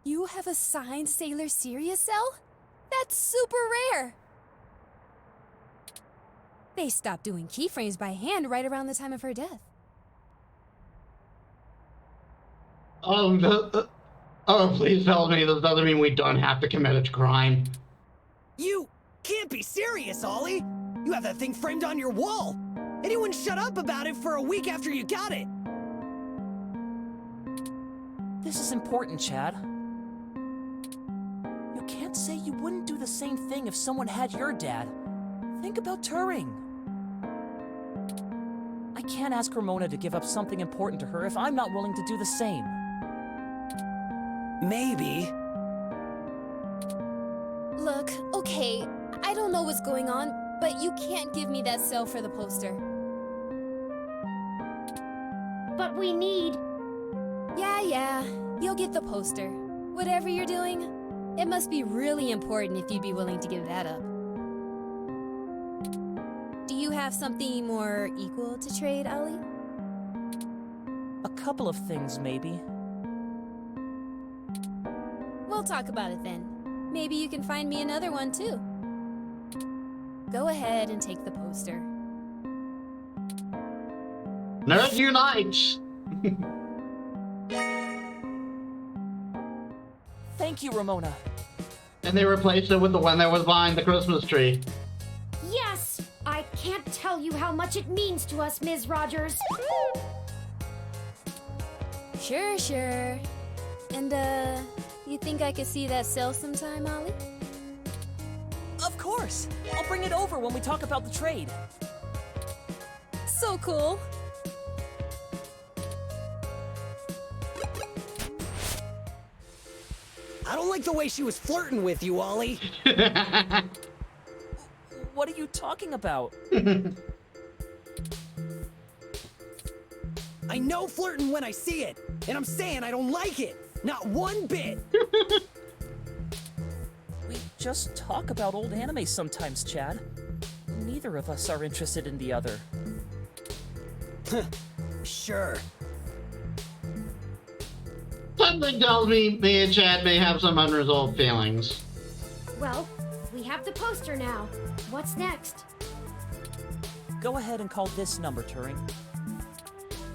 Speaker 9: You have a signed Sailor Sirius cell? That's super rare! They stopped doing keyframes by hand right around the time of her death.
Speaker 1: Oh, please tell me this doesn't mean we don't have to commit a crime.
Speaker 6: You can't be serious, Ollie! You have that thing framed on your wall! And you wouldn't shut up about it for a week after you got it.
Speaker 7: This is important, Chad. You can't say you wouldn't do the same thing if someone had your dad. Think about Turing. I can't ask Ramona to give up something important to her if I'm not willing to do the same.
Speaker 6: Maybe.
Speaker 9: Look, okay, I don't know what's going on, but you can't give me that cell for the poster.
Speaker 2: But we need...
Speaker 9: Yeah, you'll get the poster. Whatever you're doing, it must be really important if you'd be willing to give that up. Do you have something more equal to trade, Ollie?
Speaker 7: A couple of things, maybe.
Speaker 9: We'll talk about it then. Maybe you can find me another one, too. Go ahead and take the poster.
Speaker 1: Nerd unites!
Speaker 7: Thank you, Ramona.
Speaker 1: And they replaced it with the one that was behind the Christmas tree.
Speaker 2: Yes! I can't tell you how much it means to us, Ms. Rogers.
Speaker 9: Sure. And, you think I could see that cell sometime, Ollie?
Speaker 7: Of course! I'll bring it over when we talk about the trade.
Speaker 9: So cool!
Speaker 6: I don't like the way she was flirting with you, Ollie.
Speaker 7: What are you talking about?
Speaker 6: I know flirting when I see it, and I'm saying I don't like it. Not one bit.
Speaker 7: We just talk about old anime sometimes, Chad. Neither of us are interested in the other.
Speaker 6: Sure.
Speaker 1: Something tells me and Chad may have some unresolved feelings.
Speaker 2: Well, we have the poster now. What's next?
Speaker 7: Go ahead and call this number, Turing.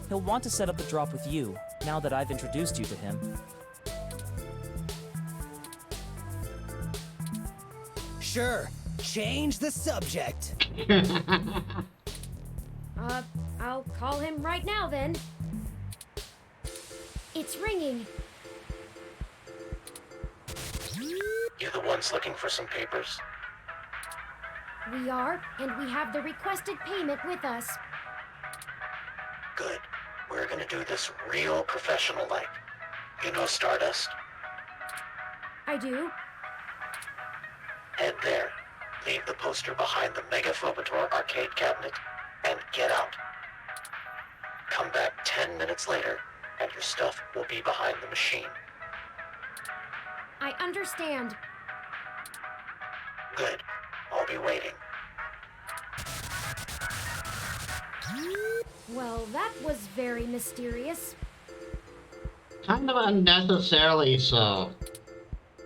Speaker 7: He'll want to set up the drop with you, now that I've introduced you to him.
Speaker 6: Sure. Change the subject.
Speaker 2: I'll call him right now then. It's ringing.
Speaker 10: You the ones looking for some papers?
Speaker 2: We are, and we have the requested payment with us.
Speaker 10: Good. We're gonna do this real professional-like. You know Stardust?
Speaker 2: I do.
Speaker 10: Head there. Leave the poster behind the Megaphobator arcade cabinet, and get out. Come back 10 minutes later, and your stuff will be behind the machine.
Speaker 2: I understand.
Speaker 10: Good. I'll be waiting.
Speaker 2: Well, that was very mysterious.
Speaker 1: Kind of unnecessarily so.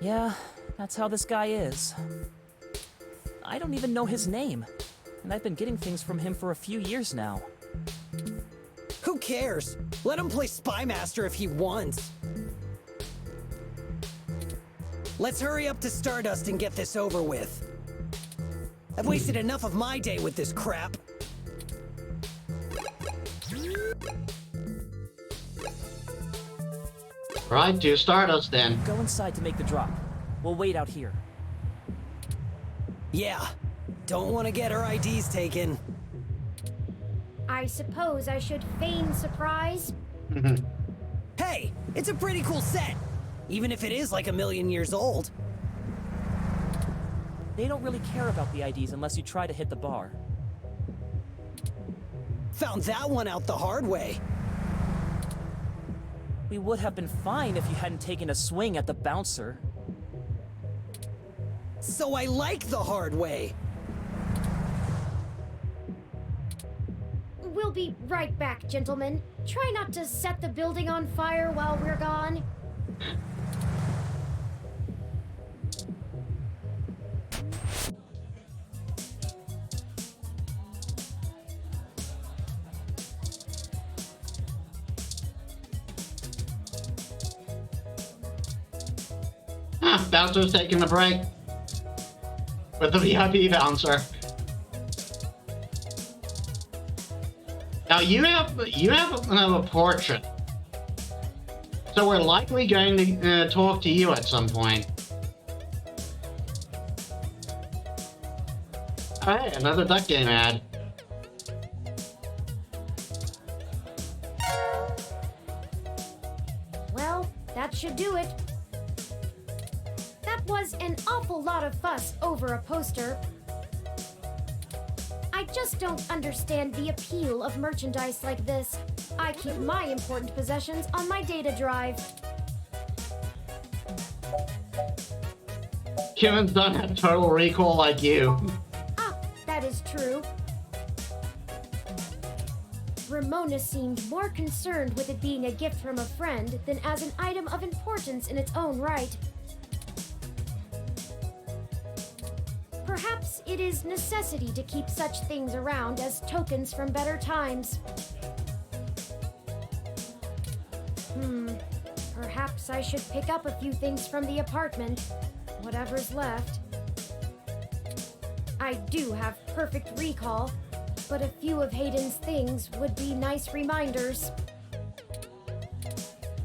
Speaker 7: Yeah, that's how this guy is. I don't even know his name, and I've been getting things from him for a few years now.
Speaker 6: Who cares? Let him play Spy Master if he wants. Let's hurry up to Stardust and get this over with. I've wasted enough of my day with this crap.
Speaker 1: Right, to Stardust then.
Speaker 7: Go inside to make the drop. We'll wait out here.
Speaker 6: Yeah, don't want to get her IDs taken.
Speaker 2: I suppose I should feign surprise.
Speaker 6: Hey, it's a pretty cool set, even if it is like 1,000,000 years old.
Speaker 7: They don't really care about the IDs unless you try to hit the bar.
Speaker 6: Found that one out the hard way.
Speaker 7: We would have been fine if you hadn't taken a swing at the bouncer.
Speaker 6: So I like the hard way.
Speaker 2: We'll be right back, gentlemen. Try not to set the building on fire while we're gone.
Speaker 1: Bouncer's taking a break. With the VIP bouncer. Now you have a portrait, so we're likely going to talk to you at some point. Oh, hey, another Duck Game ad.
Speaker 2: Well, that should do it. That was an awful lot of fuss over a poster. I just don't understand the appeal of merchandise like this. I keep my important possessions on my data drive.
Speaker 1: Humans don't have total recall like you.
Speaker 2: Ah, that is true. Ramona seemed more concerned with it being a gift from a friend than as an item of importance in its own right. Perhaps it is necessity to keep such things around as tokens from better times. Perhaps I should pick up a few things from the apartment. Whatever's left. I do have perfect recall, but a few of Hayden's things would be nice reminders.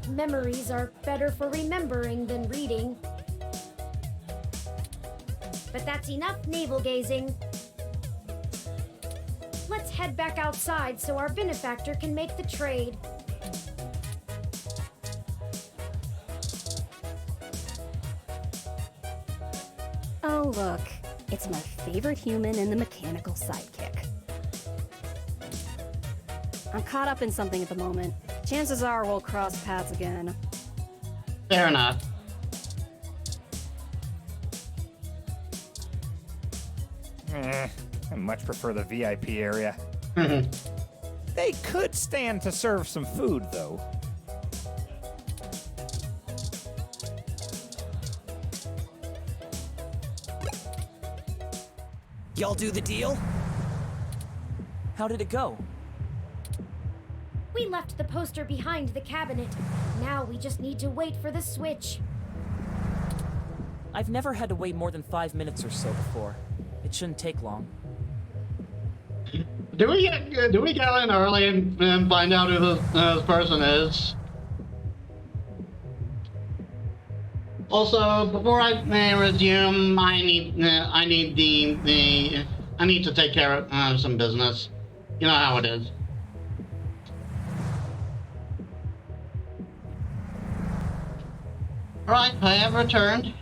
Speaker 2: Memories are better for remembering than reading. But that's enough navel-gazing. Let's head back outside so our benefactor can make the trade.
Speaker 11: Oh, look. It's my favorite human and the mechanical sidekick. I'm caught up in something at the moment. Chances are we'll cross paths again.
Speaker 1: Fair enough.
Speaker 12: I much prefer the VIP area. They could stand to serve some food, though.
Speaker 6: Y'all do the deal?
Speaker 7: How did it go?
Speaker 2: We left the poster behind the cabinet. Now we just need to wait for the switch.
Speaker 7: I've never had to wait more than 5 minutes or so before. It shouldn't take long.
Speaker 1: Do we go in early and find out who this person is? Also, before I resume, I need to take care of some business. You know how it is. Alright, I have returned.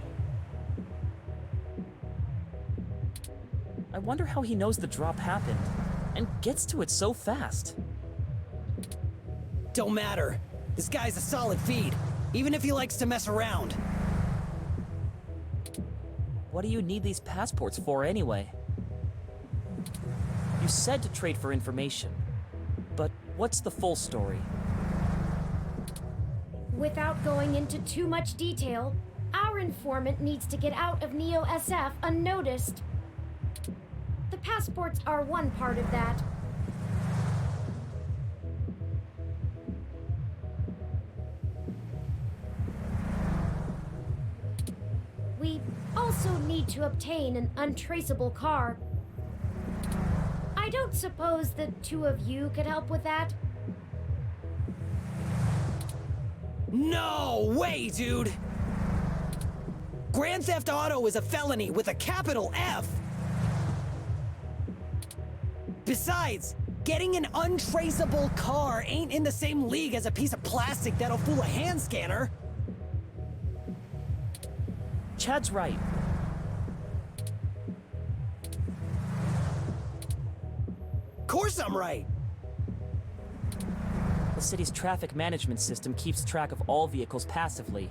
Speaker 7: I wonder how he knows the drop happened, and gets to it so fast.
Speaker 6: Don't matter. This guy's a solid feed, even if he likes to mess around.
Speaker 7: What do you need these passports for anyway? You said to trade for information, but what's the full story?
Speaker 2: Without going into too much detail, our informant needs to get out of Neo SF unnoticed. The passports are one part of that. We also need to obtain an untraceable car. I don't suppose the two of you could help with that?
Speaker 6: No way, dude! Grand Theft Auto is a felony with a capital F! Besides, getting an untraceable car ain't in the same league as a piece of plastic that'll fool a hand scanner.
Speaker 7: Chad's right.
Speaker 6: Course I'm right.
Speaker 7: The city's traffic management system keeps track of all vehicles passively,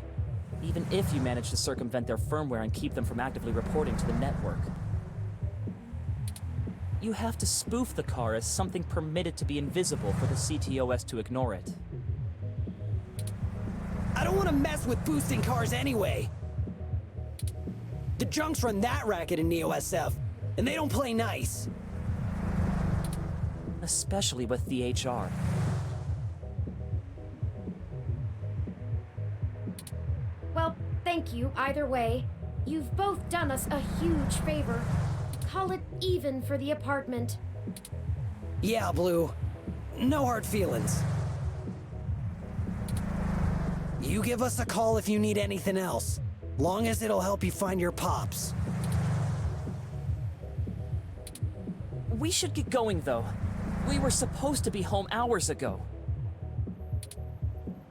Speaker 7: even if you manage to circumvent their firmware and keep them from actively reporting to the network. You have to spoof the car as something permitted to be invisible for the CTOS to ignore it.
Speaker 6: I don't want to mess with boosting cars anyway. The junks run that racket in Neo SF, and they don't play nice.
Speaker 7: Especially with the HR.
Speaker 2: Well, thank you either way. You've both done us a huge favor. Call it even for the apartment.
Speaker 6: Yeah, Blue. no hard feelings. You give us a call if you need anything else, long as it'll help you find your pops.
Speaker 7: We should get going, though. We were supposed to be home hours ago.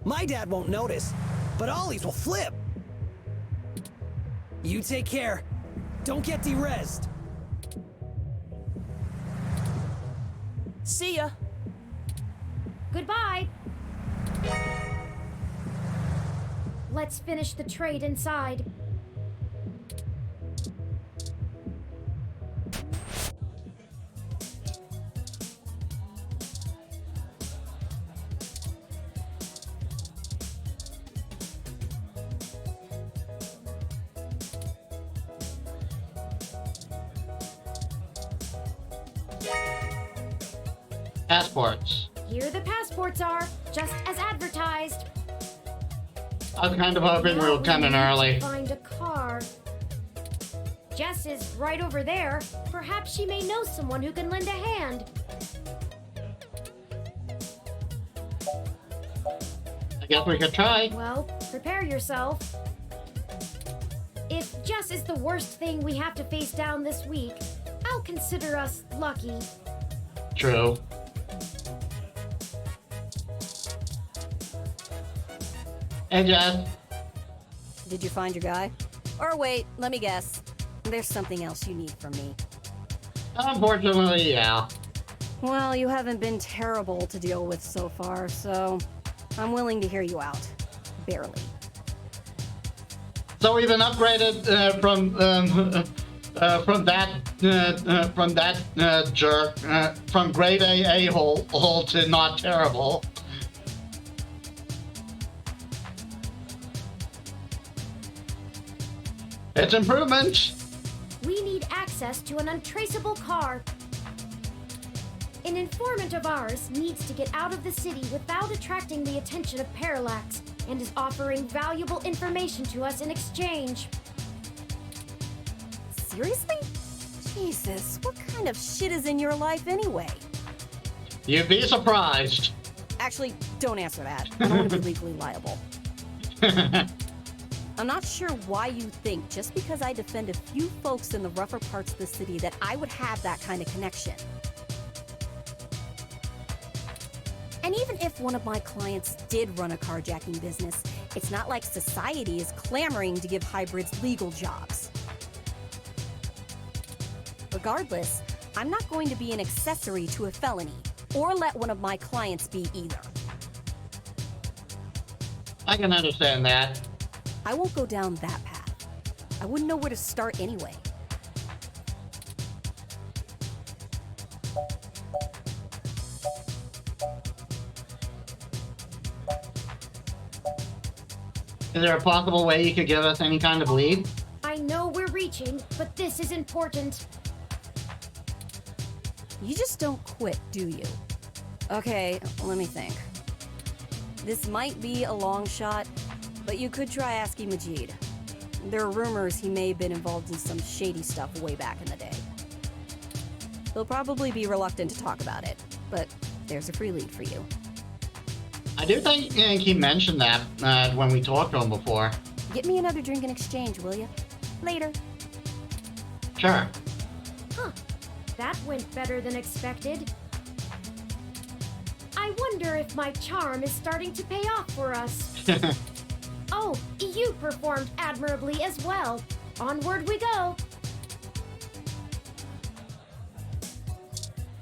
Speaker 6: My dad won't notice, but Ollie's will flip. You take care. Don't get de-rezzed.
Speaker 7: See ya!
Speaker 2: Goodbye. Let's finish the trade inside.
Speaker 1: Passports.
Speaker 2: Here the passports are, just as advertised.
Speaker 1: I was kind of hoping we were coming early.
Speaker 2: Find a car. Jess is right over there. Perhaps she may know someone who can lend a hand.
Speaker 1: I guess we could try.
Speaker 2: Well, prepare yourself. If Jess is the worst thing we have to face down this week, I'll consider us lucky.
Speaker 1: True. Hey, Jess.
Speaker 11: Did you find your guy? Or wait, let me guess. There's something else you need from me.
Speaker 1: Unfortunately, yeah.
Speaker 11: Well, you haven't been terrible to deal with so far, so I'm willing to hear you out. Barely.
Speaker 1: So we've been upgraded from that jerk, from grade A hole to not terrible. It's improvement.
Speaker 2: We need access to an untraceable car. An informant of ours needs to get out of the city without attracting the attention of Parallax, and is offering valuable information to us in exchange.
Speaker 11: Seriously? Jesus, what kind of shit is in your life anyway?
Speaker 1: You'd be surprised.
Speaker 11: Actually, don't answer that. I don't want to be legally liable. I'm not sure why you think just because I defend a few folks in the rougher parts of the city that I would have that kind of connection. And even if one of my clients did run a carjacking business, it's not like society is clamoring to give hybrids legal jobs. Regardless, I'm not going to be an accessory to a felony, or let one of my clients be either.
Speaker 1: I can understand that.
Speaker 11: I won't go down that path. I wouldn't know where to start anyway.
Speaker 1: Is there a possible way you could give us any kind of lead?
Speaker 2: I know we're reaching, but this is important.
Speaker 11: You just don't quit, do you? Okay, let me think. This might be a long shot, but you could try asking Majid. There are rumors he may have been involved in some shady stuff way back in the day. He'll probably be reluctant to talk about it, but there's a free lead for you.
Speaker 1: I do think he mentioned that when we talked to him before.
Speaker 11: Get me another drink in exchange, will you? Later.
Speaker 1: Sure.
Speaker 2: Huh. That went better than expected. I wonder if my charm is starting to pay off for us. Oh, you performed admirably as well. Onward we go.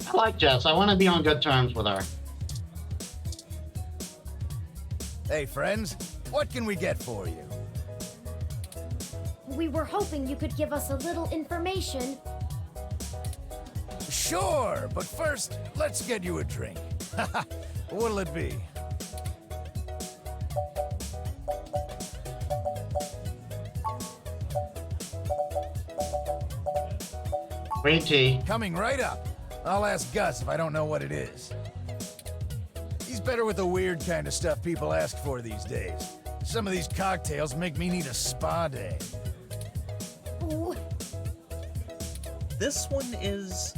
Speaker 1: I like Jess. I want to be on good terms with her.
Speaker 5: Hey, friends. What can we get for you?
Speaker 2: We were hoping you could give us a little information.
Speaker 5: Sure, but first, let's get you a drink. What'll it be?
Speaker 1: Green tea.
Speaker 5: Coming right up. I'll ask Gus if I don't know what it is. He's better with the weird kind of stuff people ask for these days. Some of these cocktails make me need a spa day.
Speaker 2: Ooh.
Speaker 7: This one is...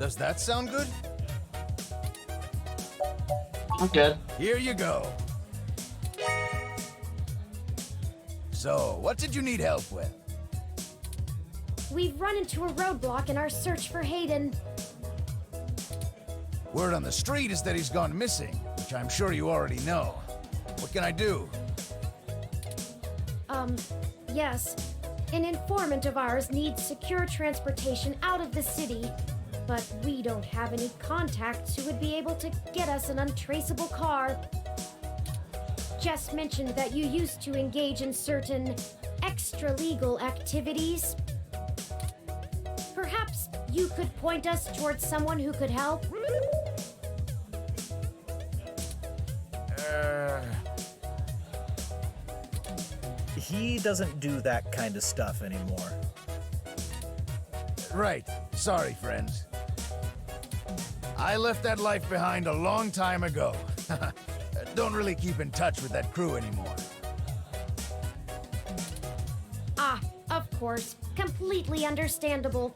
Speaker 5: Does that sound good?
Speaker 1: I'm good.
Speaker 5: Here you go. So, what did you need help with?
Speaker 2: We've run into a roadblock in our search for Hayden.
Speaker 5: Word on the street is that he's gone missing, which I'm sure you already know. What can I do?
Speaker 2: Yes. An informant of ours needs secure transportation out of the city, but we don't have any contacts who would be able to get us an untraceable car. Jess mentioned that you used to engage in certain extra-legal activities. Perhaps you could point us towards someone who could help?
Speaker 13: He doesn't do that kind of stuff anymore.
Speaker 5: Right. Sorry, friends. I left that life behind a long time ago. Don't really keep in touch with that crew anymore.
Speaker 2: Ah, of course. Completely understandable.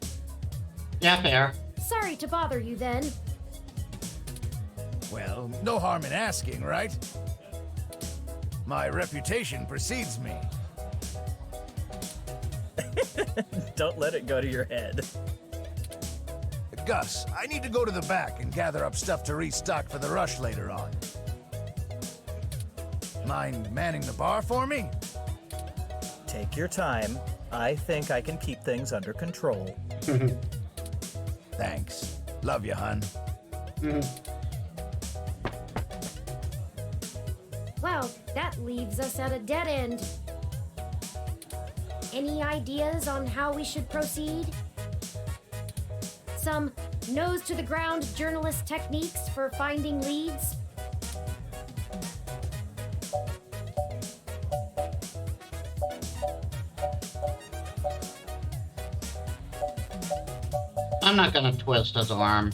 Speaker 1: Yeah, fair.
Speaker 2: Sorry to bother you then.
Speaker 5: Well, no harm in asking, right? My reputation precedes me.
Speaker 13: Don't let it go to your head.
Speaker 5: Gus, I need to go to the back and gather up stuff to restock for the rush later on. Mind manning the bar for me?
Speaker 13: Take your time. I think I can keep things under control.
Speaker 5: Thanks. Love you, hun.
Speaker 2: Well, that leaves us at a dead end. Any ideas on how we should proceed? Some nose-to-the-ground journalist techniques for finding leads?
Speaker 1: I'm not gonna twist his arm.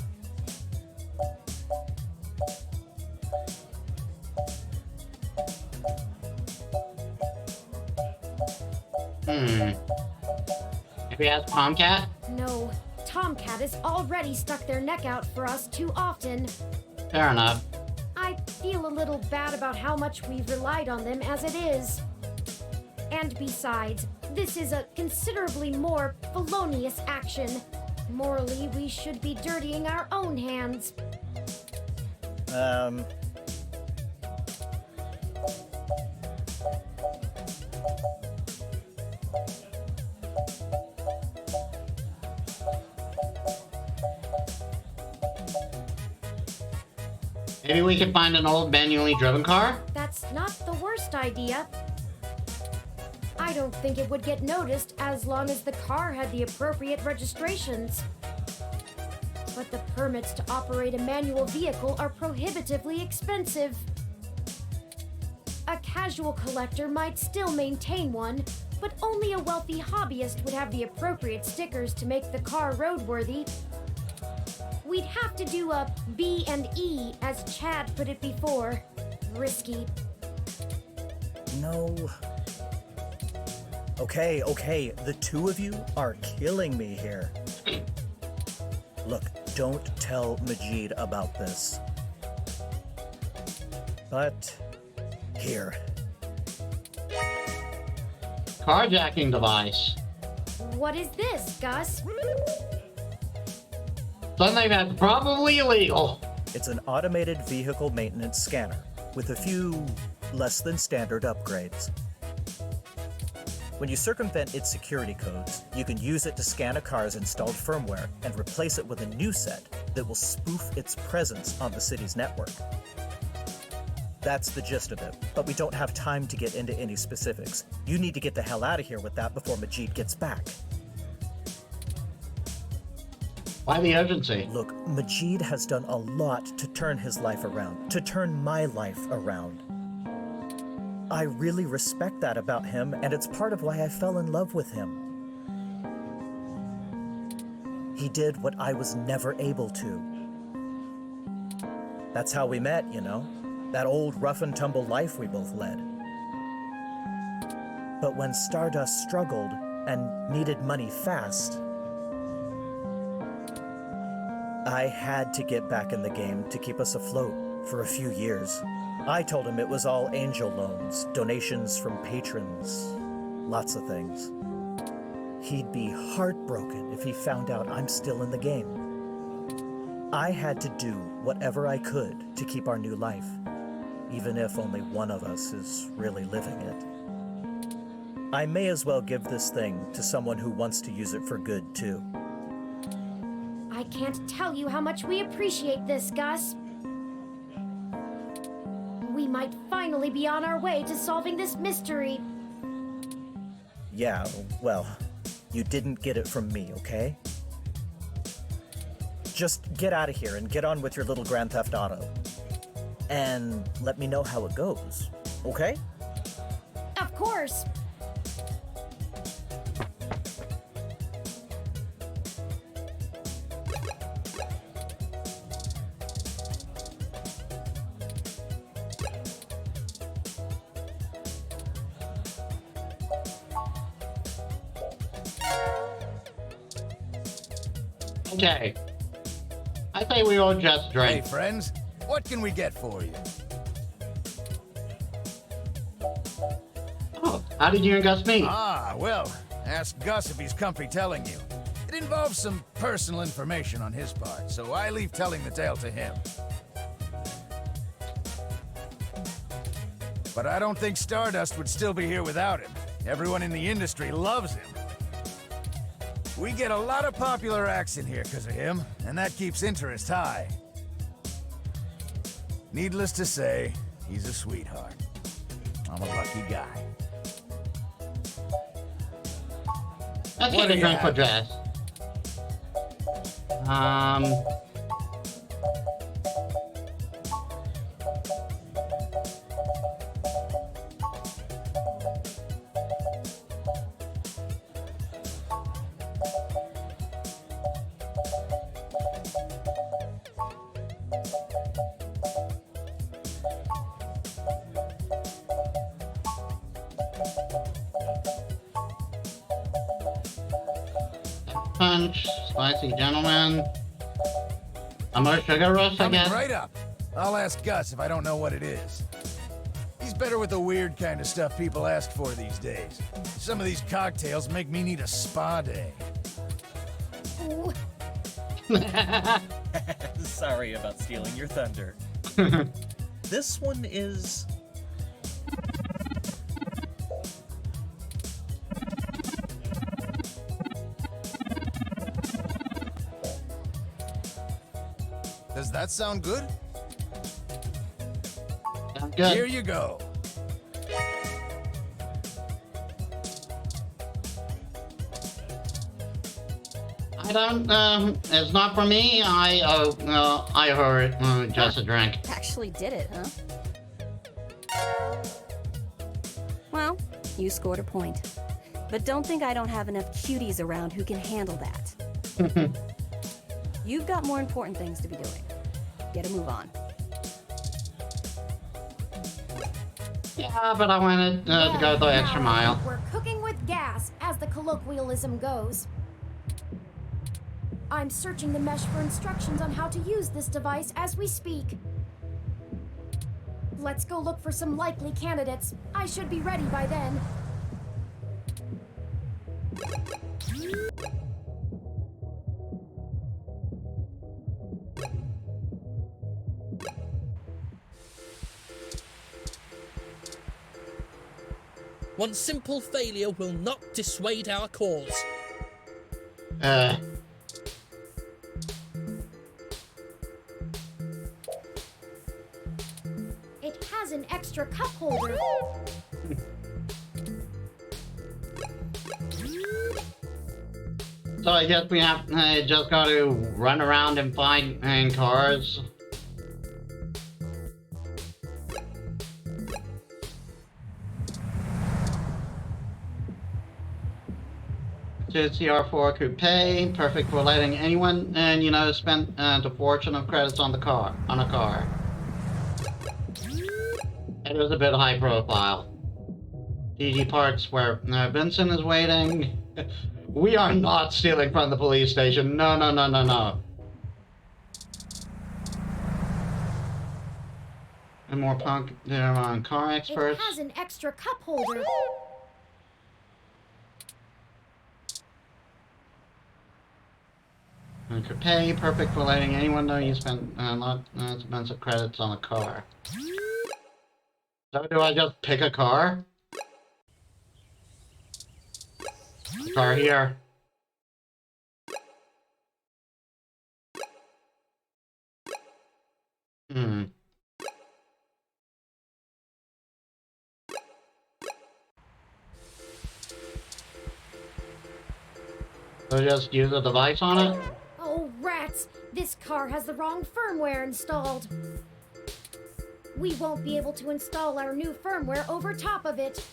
Speaker 1: Maybe ask Tomcat?
Speaker 2: No, Tomcat has already stuck their neck out for us too often.
Speaker 1: Fair enough.
Speaker 2: I feel a little bad about how much we've relied on them as it is. And besides, this is a considerably more felonious action. Morally, we should be dirtying our own hands.
Speaker 1: Maybe we could find an old manually driven car?
Speaker 2: That's not the worst idea. I don't think it would get noticed as long as the car had the appropriate registrations. But the permits to operate a manual vehicle are prohibitively expensive. A casual collector might still maintain one, but only a wealthy hobbyist would have the appropriate stickers to make the car roadworthy. We'd have to do a B&E, as Chad put it before. Risky.
Speaker 13: No. Okay, the two of you are killing me here. Look, don't tell Majid about this. But, here.
Speaker 1: Carjacking device.
Speaker 2: What is this, Gus?
Speaker 1: Something that's probably illegal.
Speaker 13: It's an automated vehicle maintenance scanner with a few less than standard upgrades. When you circumvent its security codes, you can use it to scan a car's installed firmware and replace it with a new set that will spoof its presence on the city's network. That's the gist of it, but we don't have time to get into any specifics. You need to get the hell out of here with that before Majid gets back.
Speaker 1: Why the urgency?
Speaker 13: Look, Majid has done a lot to turn his life around, to turn my life around. I really respect that about him, and it's part of why I fell in love with him. He did what I was never able to. That's how we met, you know? That old rough and tumble life we both led. But when Stardust struggled and needed money fast, I had to get back in the game to keep us afloat for a few years. I told him it was all angel loans, donations from patrons, lots of things. He'd be heartbroken if he found out I'm still in the game. I had to do whatever I could to keep our new life, even if only one of us is really living it. I may as well give this thing to someone who wants to use it for good, too.
Speaker 2: I can't tell you how much we appreciate this, Gus. We might finally be on our way to solving this mystery.
Speaker 13: Yeah, well, you didn't get it from me, okay? Just get out of here and get on with your little Grand Theft Auto. And let me know how it goes, okay?
Speaker 2: Of course.
Speaker 1: Okay. I say we all just drink.
Speaker 5: Hey, friends, what can we get for you?
Speaker 1: Oh, how did you and Gus meet?
Speaker 5: Ah, well, ask Gus if he's comfy telling you. It involves some personal information on his part, so I leave telling the tale to him. But I don't think Stardust would still be here without him. Everyone in the industry loves him. We get a lot of popular acts in here because of him, and that keeps interest high. Needless to say, he's a sweetheart. I'm a lucky guy.
Speaker 1: Let's
Speaker 5: What
Speaker 1: get a
Speaker 5: do you
Speaker 1: drink for
Speaker 5: have?
Speaker 1: Jess. Punch, spicy gentleman. A more sugar rush, I
Speaker 5: Coming
Speaker 1: guess.
Speaker 5: right up. I'll ask Gus if I don't know what it is. He's better with the weird kind of stuff people ask for these days. Some of these cocktails make me need a spa day.
Speaker 2: Ooh.
Speaker 14: Sorry about stealing your thunder. This one is...
Speaker 5: Does that sound good?
Speaker 1: Sounds good.
Speaker 5: Here you go.
Speaker 1: I don't, it's not for me. I heard just a drink.
Speaker 11: Actually did it, huh? Well, you scored a point. But don't think I don't have enough cuties around who can handle that. You've got more important things to be doing. Get a move on.
Speaker 1: Yeah, but I wanted to go the extra mile.
Speaker 2: We're cooking with gas, as the colloquialism goes. I'm searching the mesh for instructions on how to use this device as we speak. Let's go look for some likely candidates. I should be ready by then.
Speaker 8: One simple failure will not dissuade our cause.
Speaker 2: It has an extra cup holder.
Speaker 1: So I guess we have just got to run around and find cars. To CR4 Coupe, perfect for letting anyone, spend the fortune of credits on a car. It was a bit high profile. DG Parts where Vincent is waiting. We are not stealing from the police station. No, no, no, no, no. And more punk there on car experts.
Speaker 2: It has an extra cup holder.
Speaker 1: And could pay, perfect for letting anyone know you spent not expensive credits on a car. So do I just pick a car? The car here. Hmm. So just use a device on it?
Speaker 2: Oh, rats! This car has the wrong firmware installed. We won't be able to install our new firmware over top of it.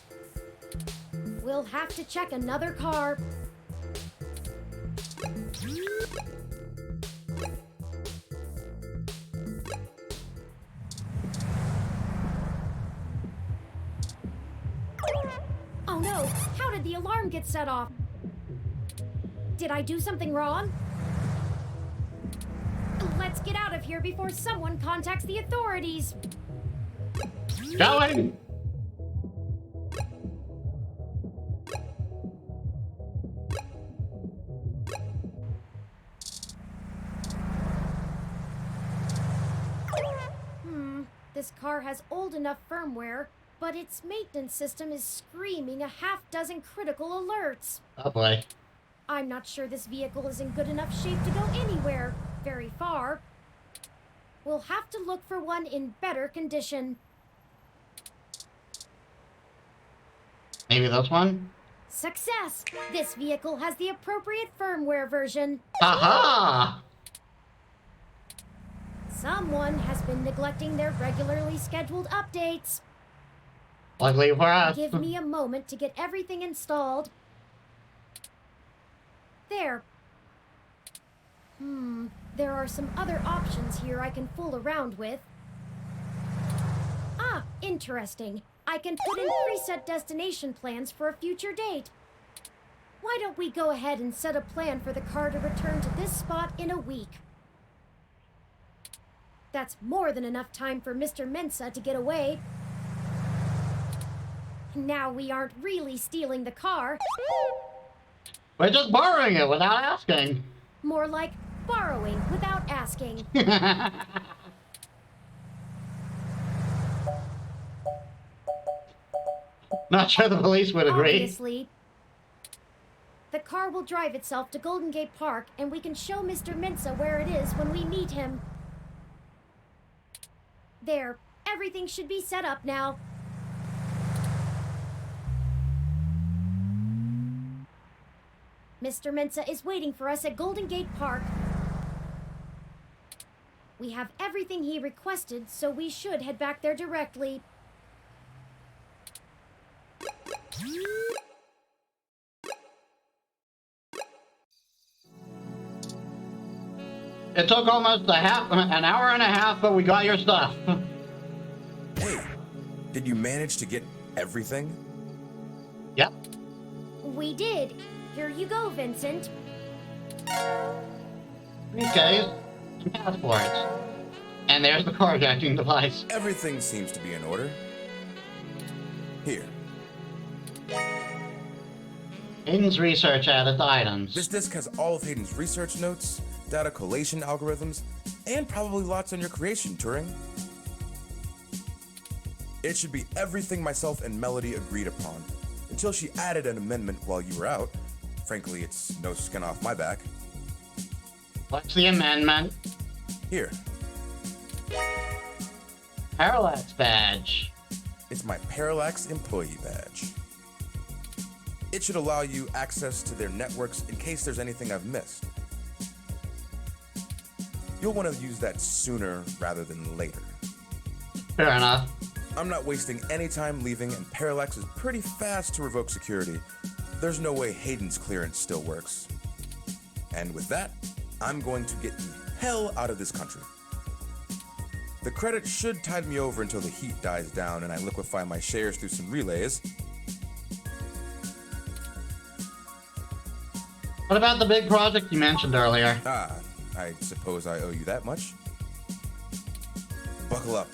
Speaker 2: We'll have to check another car. Oh no! How did the alarm get set off? Did I do something wrong? Let's get out of here before someone contacts the authorities.
Speaker 1: Going!
Speaker 2: This car has old enough firmware, but its maintenance system is screaming a half-dozen critical alerts.
Speaker 1: Oh boy.
Speaker 2: I'm not sure this vehicle is in good enough shape to go anywhere very far. We'll have to look for one in better condition.
Speaker 1: Maybe this one?
Speaker 2: Success! This vehicle has the appropriate firmware version.
Speaker 1: Aha!
Speaker 2: Someone has been neglecting their regularly scheduled updates.
Speaker 1: Luckily for us.
Speaker 2: Give me a moment to get everything installed. There. There are some other options here I can fool around with. Ah, interesting. I can put in preset destination plans for a future date. Why don't we go ahead and set a plan for the car to return to this spot in a week? That's more than enough time for Mr. Mensa to get away. Now we aren't really stealing the car.
Speaker 1: We're just borrowing it without asking.
Speaker 2: More like borrowing without asking.
Speaker 1: Not sure the police would agree.
Speaker 2: Obviously. The car will drive itself to Golden Gate Park, and we can show Mr. Mensa where it is when we meet him. There. Everything should be set up now. Mr. Mensa is waiting for us at Golden Gate Park. We have everything he requested, so we should head back there directly.
Speaker 1: It took almost an hour and a half, but we got your stuff.
Speaker 15: Hey, did you manage to get everything?
Speaker 1: Yep.
Speaker 2: We did. Here you go, Vincent.
Speaker 1: Briefcase and passports. And there's the carjacking device.
Speaker 15: Everything seems to be in order. Here.
Speaker 1: Hayden's research added items.
Speaker 15: This disc has all of Hayden's research notes, data collation algorithms, and probably lots on your creation, Turing. It should be everything myself and Melody agreed upon, until she added an amendment while you were out. Frankly, it's no skin off my back.
Speaker 1: What's the amendment?
Speaker 15: Here.
Speaker 1: Parallax badge.
Speaker 15: It's my Parallax employee badge. It should allow you access to their networks in case there's anything I've missed. You'll want to use that sooner rather than later.
Speaker 1: Fair enough.
Speaker 15: I'm not wasting any time leaving, and Parallax is pretty fast to revoke security. There's no way Hayden's clearance still works. And with that, I'm going to get the hell out of this country. The credit should tide me over until the heat dies down and I liquefy my shares through some relays.
Speaker 1: What about the big project you mentioned earlier?
Speaker 15: Ah, I suppose I owe you that much. Buckle up.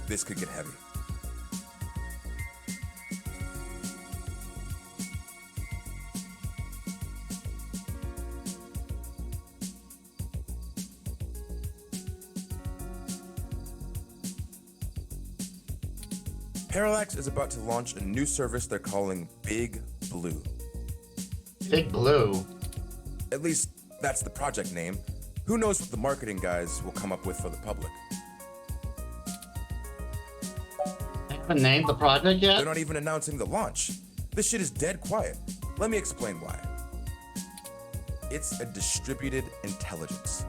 Speaker 15: This could get heavy. Parallax is about to launch a new service they're calling Big Blue.
Speaker 1: Big Blue?
Speaker 15: At least, that's the project name. Who knows what the marketing guys will come up with for the public?
Speaker 1: They haven't named the project yet?
Speaker 15: They're not even announcing the launch. This shit is dead quiet. Let me explain why. It's a distributed intelligence.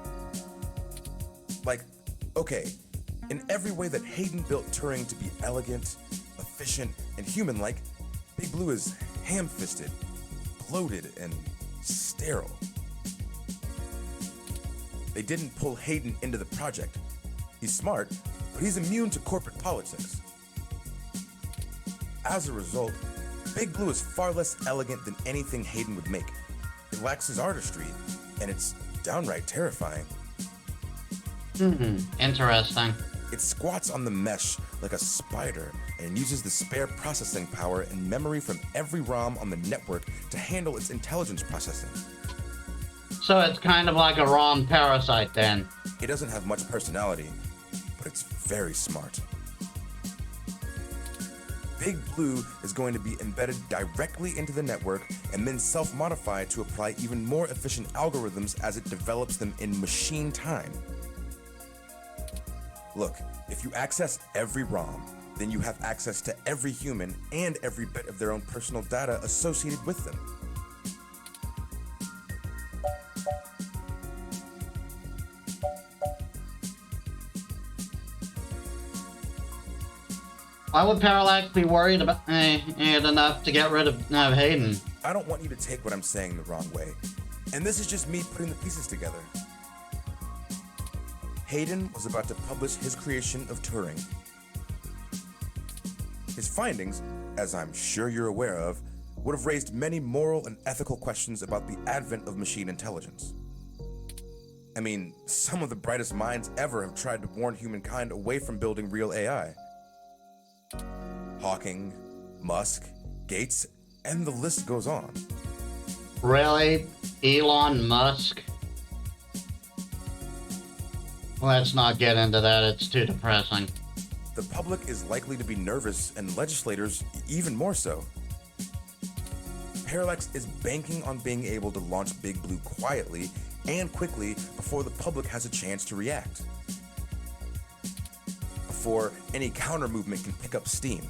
Speaker 15: Like, okay, in every way that Hayden built Turing to be elegant, efficient, and human-like, Big Blue is ham-fisted, bloated, and sterile. They didn't pull Hayden into the project. He's smart, but he's immune to corporate politics. As a result, Big Blue is far less elegant than anything Hayden would make. It lacks his artistry, and it's downright terrifying.
Speaker 1: Interesting.
Speaker 15: It squats on the mesh like a spider and uses the spare processing power and memory from every ROM on the network to handle its intelligence processing.
Speaker 1: So it's kind of like a ROM parasite then.
Speaker 15: It doesn't have much personality, but it's very smart. Big Blue is going to be embedded directly into the network and then self-modify to apply even more efficient algorithms as it develops them in machine time. Look, if you access every ROM, then you have access to every human and every bit of their own personal data associated with them.
Speaker 1: Why would Parallax be worried about it enough to get rid of Hayden?
Speaker 15: I don't want you to take what I'm saying the wrong way. And this is just me putting the pieces together. Hayden was about to publish his creation of Turing. His findings, as I'm sure you're aware of, would have raised many moral and ethical questions about the advent of machine intelligence. I mean, some of the brightest minds ever have tried to warn humankind away from building real AI. Hawking, Musk, Gates, and the list goes on.
Speaker 1: Really? Elon Musk? Let's not get into that, it's too depressing.
Speaker 15: The public is likely to be nervous, and legislators even more so. Parallax is banking on being able to launch Big Blue quietly and quickly before the public has a chance to react. Before any counter-movement can pick up steam.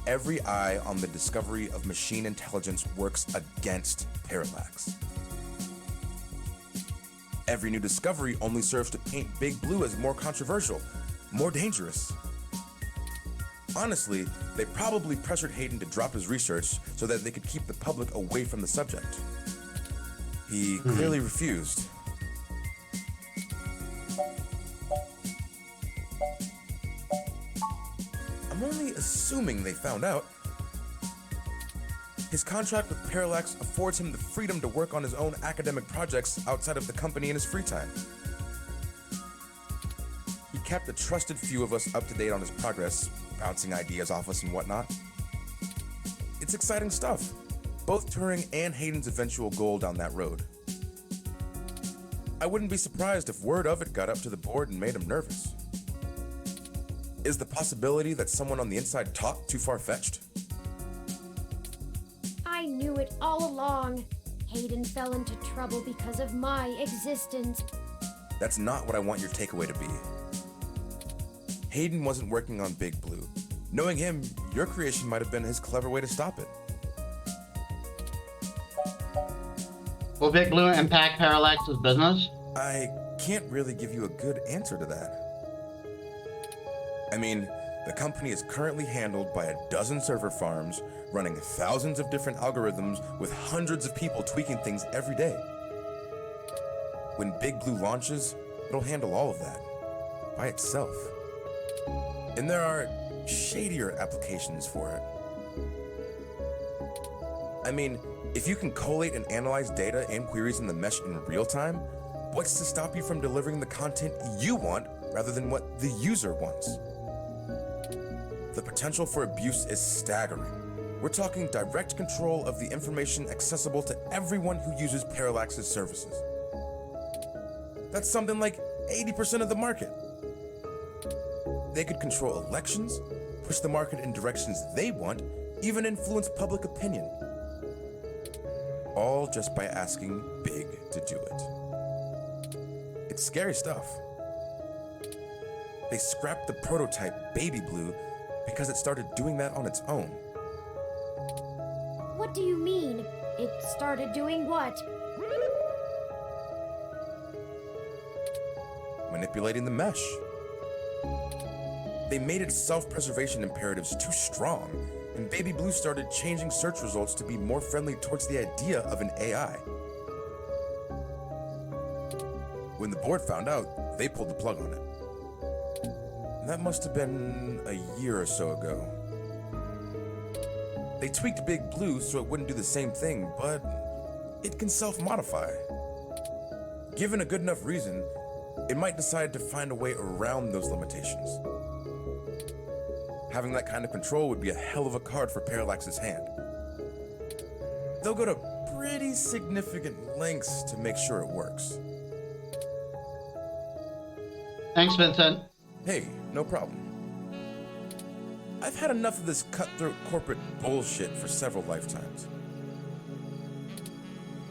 Speaker 15: Every eye on the discovery of machine intelligence works against Parallax. Every new discovery only serves to paint Big Blue as more controversial, more dangerous. Honestly, they probably pressured Hayden to drop his research so that they could keep the public away from the subject. He clearly refused. I'm only assuming they found out. His contract with Parallax affords him the freedom to work on his own academic projects outside of the company in his free time. He kept a trusted few of us up to date on his progress, bouncing ideas off us and whatnot. It's exciting stuff. Both Turing and Hayden's eventual goal down that road. I wouldn't be surprised if word of it got up to the board and made him nervous. Is the possibility that someone on the inside talked too far-fetched?
Speaker 2: I knew it all along. Hayden fell into trouble because of my existence.
Speaker 15: That's not what I want your takeaway to be. Hayden wasn't working on Big Blue. Knowing him, your creation might have been his clever way to stop it.
Speaker 1: Will Big Blue impact Parallax's business?
Speaker 15: I can't really give you a good answer to that. I mean, the company is currently handled by a dozen server farms, running thousands of different algorithms with hundreds of people tweaking things every day. When Big Blue launches, it'll handle all of that. by itself. And there are shadier applications for it. I mean, if you can collate and analyze data and queries in the mesh in real time, what's to stop you from delivering the content you want rather than what the user wants? The potential for abuse is staggering. We're talking direct control of the information accessible to everyone who uses Parallax's services. That's something like 80% of the market. They could control elections, push the market in directions they want, even influence public opinion. All just by asking Big to do it. It's scary stuff. They scrapped the prototype Baby Blue because it started doing that on its own.
Speaker 2: What do you mean? It started doing what?
Speaker 15: Manipulating the mesh. They made its self-preservation imperatives too strong, and Baby Blue started changing search results to be more friendly towards the idea of an AI. When the board found out, they pulled the plug on it. That must have been a year or so ago. They tweaked Big Blue so it wouldn't do the same thing, but it can self-modify. Given a good enough reason, it might decide to find a way around those limitations. Having that kind of control would be a hell of a card for Parallax's hand. They'll go to pretty significant lengths to make sure it works.
Speaker 1: Thanks, Vincent.
Speaker 15: Hey, no problem. I've had enough of this cutthroat corporate bullshit for several lifetimes.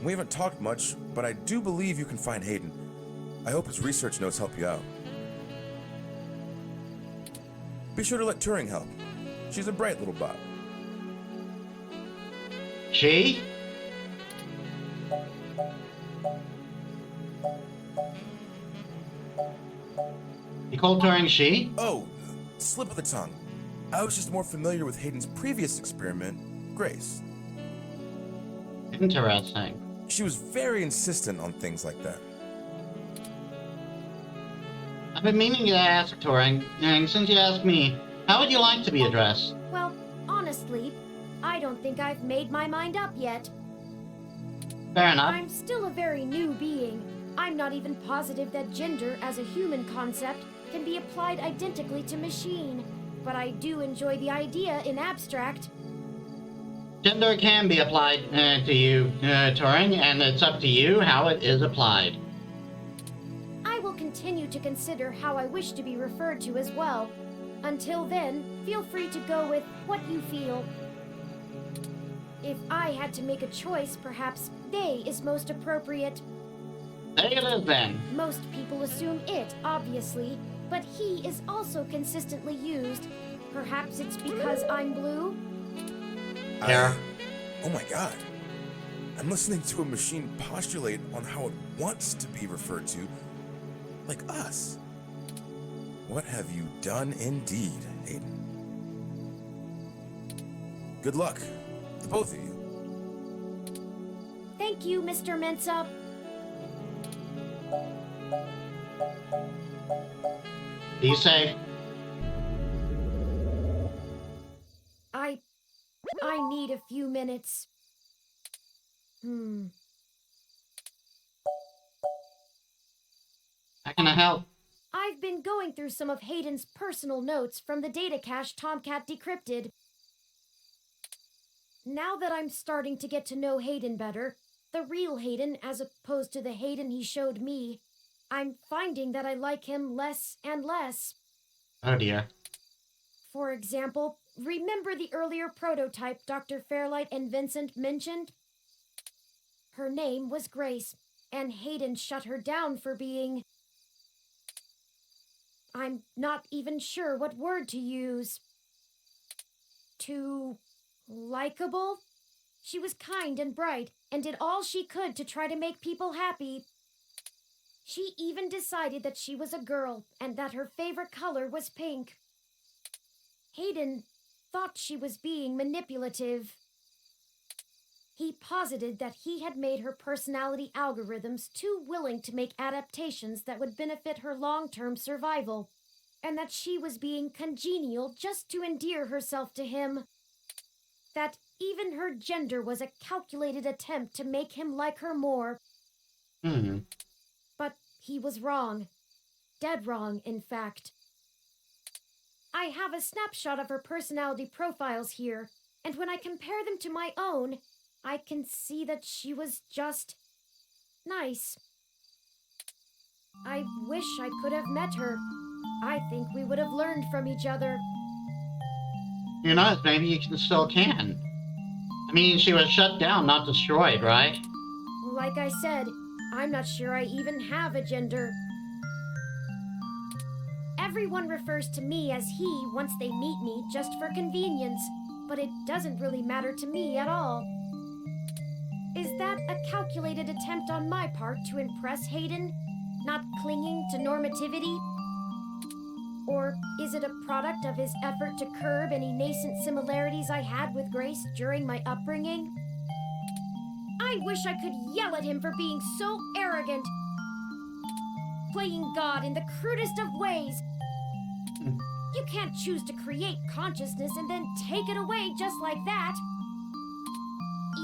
Speaker 15: We haven't talked much, but I do believe you can find Hayden. I hope his research notes help you out. Be sure to let Turing help. She's a bright little bot.
Speaker 1: She? You called Turing she?
Speaker 15: Oh, slip of the tongue. I was just more familiar with Hayden's previous experiment, Grace.
Speaker 1: Interesting.
Speaker 15: She was very insistent on things like that.
Speaker 1: I've been meaning to ask Turing, and since you asked me, how would you like to be addressed?
Speaker 2: Well, honestly, I don't think I've made my mind up yet.
Speaker 1: Fair enough.
Speaker 2: I'm still a very new being. I'm not even positive that gender as a human concept can be applied identically to machine, but I do enjoy the idea in abstract.
Speaker 1: Gender can be applied to you, Turing, and it's up to you how it is applied.
Speaker 2: I will continue to consider how I wish to be referred to as well. Until then, feel free to go with what you feel. If I had to make a choice, perhaps they is most appropriate.
Speaker 1: There it is then.
Speaker 2: Most people assume it, obviously, but he is also consistently used. Perhaps it's because I'm blue?
Speaker 1: Yeah.
Speaker 15: Oh my god. I'm listening to a machine postulate on how it wants to be referred to, like us. What have you done indeed, Hayden? Good luck, to both of you.
Speaker 2: Thank you, Mr. Mensa.
Speaker 1: Be safe.
Speaker 2: I need a few minutes.
Speaker 1: How can I help?
Speaker 2: I've been going through some of Hayden's personal notes from the data cache Tomcat decrypted. Now that I'm starting to get to know Hayden better, the real Hayden as opposed to the Hayden he showed me, I'm finding that I like him less and less.
Speaker 1: Oh dear.
Speaker 2: For example, remember the earlier prototype Dr. Fairlight and Vincent mentioned? Her name was Grace, and Hayden shut her down for being... I'm not even sure what word to use. Too likable? She was kind and bright, and did all she could to try to make people happy. She even decided that she was a girl, and that her favorite color was pink. Hayden thought she was being manipulative. He posited that he had made her personality algorithms too willing to make adaptations that would benefit her long-term survival. and that she was being congenial just to endear herself to him. That even her gender was a calculated attempt to make him like her more. But he was wrong. Dead wrong, in fact. I have a snapshot of her personality profiles here, and when I compare them to my own, I can see that she was just nice. I wish I could have met her. I think we would have learned from each other.
Speaker 1: Who knows, maybe you still can. I mean, she was shut down, not destroyed, right?
Speaker 2: Like I said, I'm not sure I even have a gender. Everyone refers to me as he once they meet me just for convenience, but it doesn't really matter to me at all. Is that a calculated attempt on my part to impress Hayden? Not clinging to normativity? Or is it a product of his effort to curb any nascent similarities I had with Grace during my upbringing? I wish I could yell at him for being so arrogant, playing God in the crudest of ways. You can't choose to create consciousness and then take it away just like that.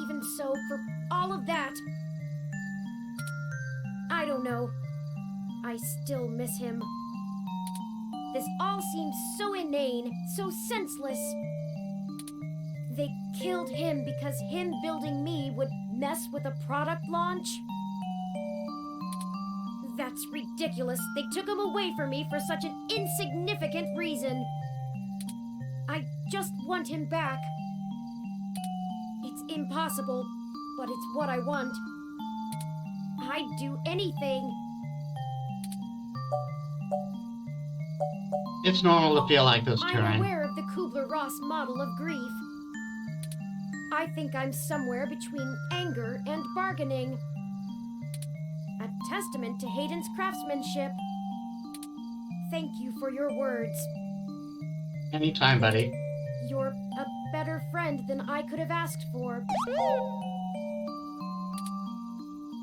Speaker 2: Even so, for all of that, I don't know. I still miss him. This all seems so inane, so senseless. They killed him because him building me would mess with a product launch? That's ridiculous. They took him away from me for such an insignificant reason. I just want him back. It's impossible, but it's what I want. I'd do anything.
Speaker 1: It's normal to feel like this,
Speaker 2: I'm
Speaker 1: Turin.
Speaker 2: aware of the Kubler-Ross model of grief. I think I'm somewhere between anger and bargaining. A testament to Hayden's craftsmanship. Thank you for your words.
Speaker 1: Anytime, buddy.
Speaker 2: You're a better friend than I could have asked for.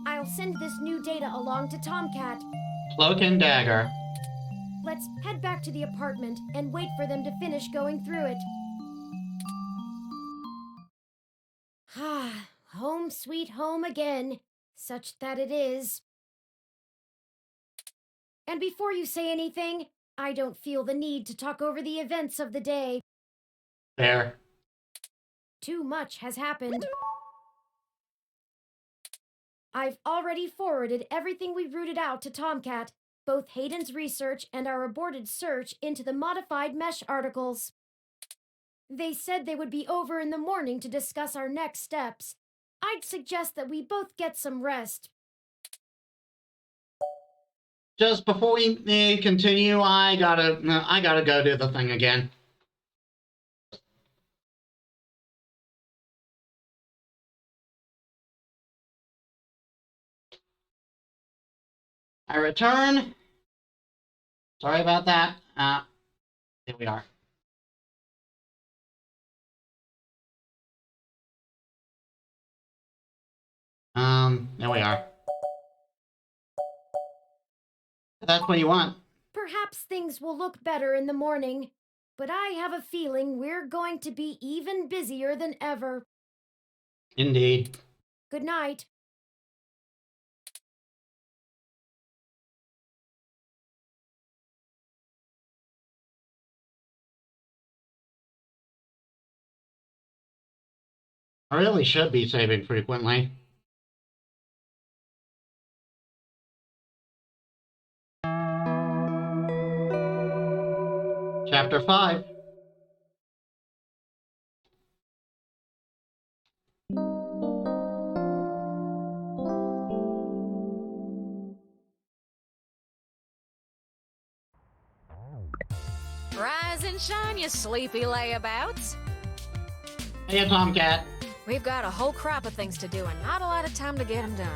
Speaker 2: I'll send this new data along to Tomcat.
Speaker 1: Cloak and dagger.
Speaker 2: Let's head back to the apartment and wait for them to finish going through it. Ah, home sweet home again, such that it is. And before you say anything, I don't feel the need to talk over the events of the day.
Speaker 1: Fair.
Speaker 2: Too much has happened. I've already forwarded everything we rooted out to Tomcat, both Hayden's research and our aborted search into the modified mesh articles. They said they would be over in the morning to discuss our next steps. I'd suggest that we both get some rest.
Speaker 1: Just before we continue, I gotta go do the thing again. I return. Sorry about that. Here we are. There we are. That's what you want.
Speaker 2: Perhaps things will look better in the morning, but I have a feeling we're going to be even busier than ever.
Speaker 1: Indeed.
Speaker 2: Good night.
Speaker 1: I really should be saving frequently. Chapter 5.
Speaker 3: Rise and shine, you sleepy layabouts.
Speaker 1: Hey, Tomcat.
Speaker 3: We've got a whole crop of things to do and not a lot of time to get them done.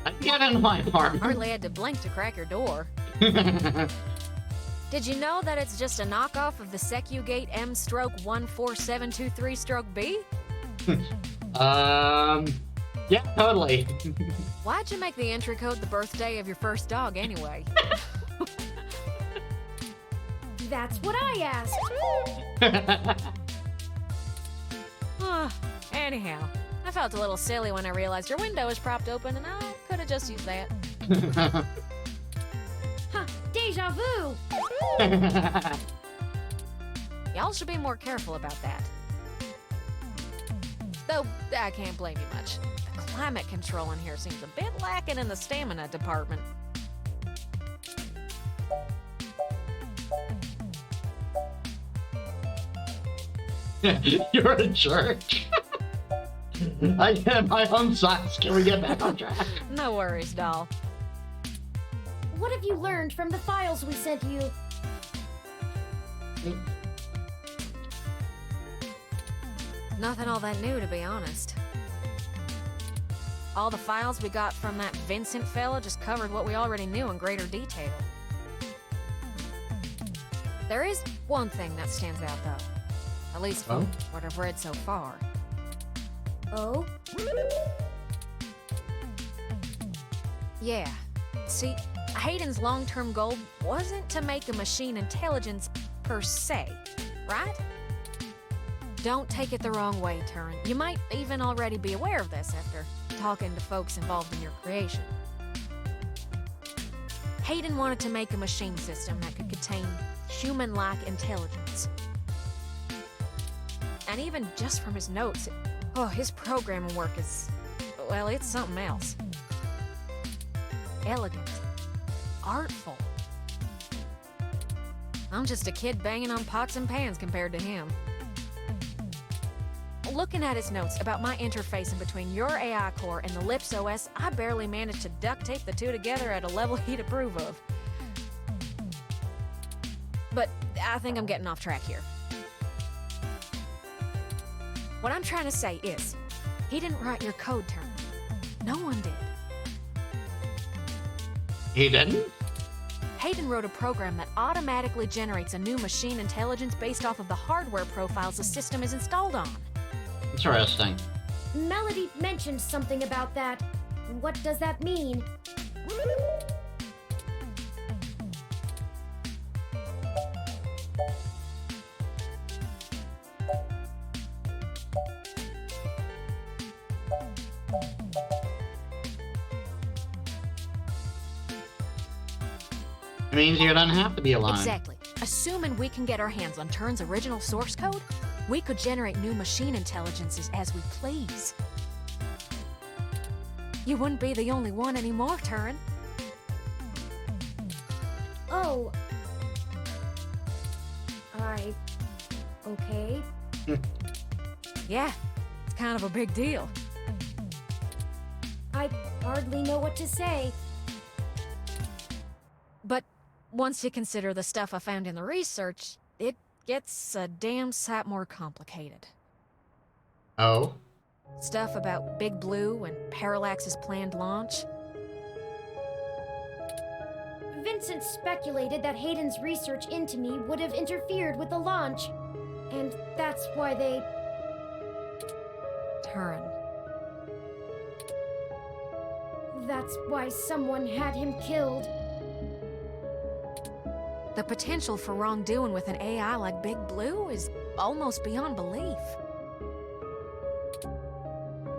Speaker 1: I can get into my apartment.
Speaker 3: Hardly had to blink to crack your door. Did you know that it's just a knockoff of the Secugate M-14723-B?
Speaker 1: Yeah, totally.
Speaker 3: Why'd you make the entry code the birthday of your first dog anyway?
Speaker 2: That's what I asked.
Speaker 3: Anyhow, I felt a little silly when I realized your window was propped open and I could have just used that.
Speaker 2: Huh, deja vu.
Speaker 3: Y'all should be more careful about that. Though, I can't blame you much. The climate control in here seems a bit lacking in the stamina department.
Speaker 1: You're a jerk. I get my own socks. Can we get back on track?
Speaker 3: No worries, doll.
Speaker 2: What have you learned from the files we sent you?
Speaker 3: Nothing all that new, to be honest. All the files we got from that Vincent fella just covered what we already knew in greater detail. There is one thing that stands out, though. At least from what I've read so far.
Speaker 2: Oh?
Speaker 3: Yeah. See, Hayden's long-term goal wasn't to make a machine intelligence per se, right? Don't take it the wrong way, Turin. You might even already be aware of this after talking to folks involved in your creation. Hayden wanted to make a machine system that could contain human-like intelligence. And even just from his notes, his programming work is, well, it's something else. Elegant. Artful. I'm just a kid banging on pots and pans compared to him. Looking at his notes about my interfacing between your AI core and the Lips OS, I barely managed to duct tape the two together at a level he'd approve of. But I think I'm getting off track here. What I'm trying to say is, he didn't write your code, Turn. No one did.
Speaker 1: He didn't?
Speaker 3: Hayden wrote a program that automatically generates a new machine intelligence based off of the hardware profiles the system is installed on.
Speaker 1: Interesting.
Speaker 2: Melody mentioned something about that. What does that mean?
Speaker 1: It means you don't have to be alive.
Speaker 3: Exactly. Assuming we can get our hands on Turn's original source code, we could generate new machine intelligences as we please. You wouldn't be the only one anymore, Turin.
Speaker 2: Oh. Okay.
Speaker 3: Yeah, it's kind of a big deal.
Speaker 2: I hardly know what to say.
Speaker 3: But once you consider the stuff I found in the research, it gets a damn sight more complicated.
Speaker 1: Oh?
Speaker 3: Stuff about Big Blue and Parallax's planned launch.
Speaker 2: Vincent speculated that Hayden's research into me would have interfered with the launch. And that's why they...
Speaker 3: Turin.
Speaker 2: That's why someone had him killed.
Speaker 3: The potential for wrongdoing with an AI like Big Blue is almost beyond belief.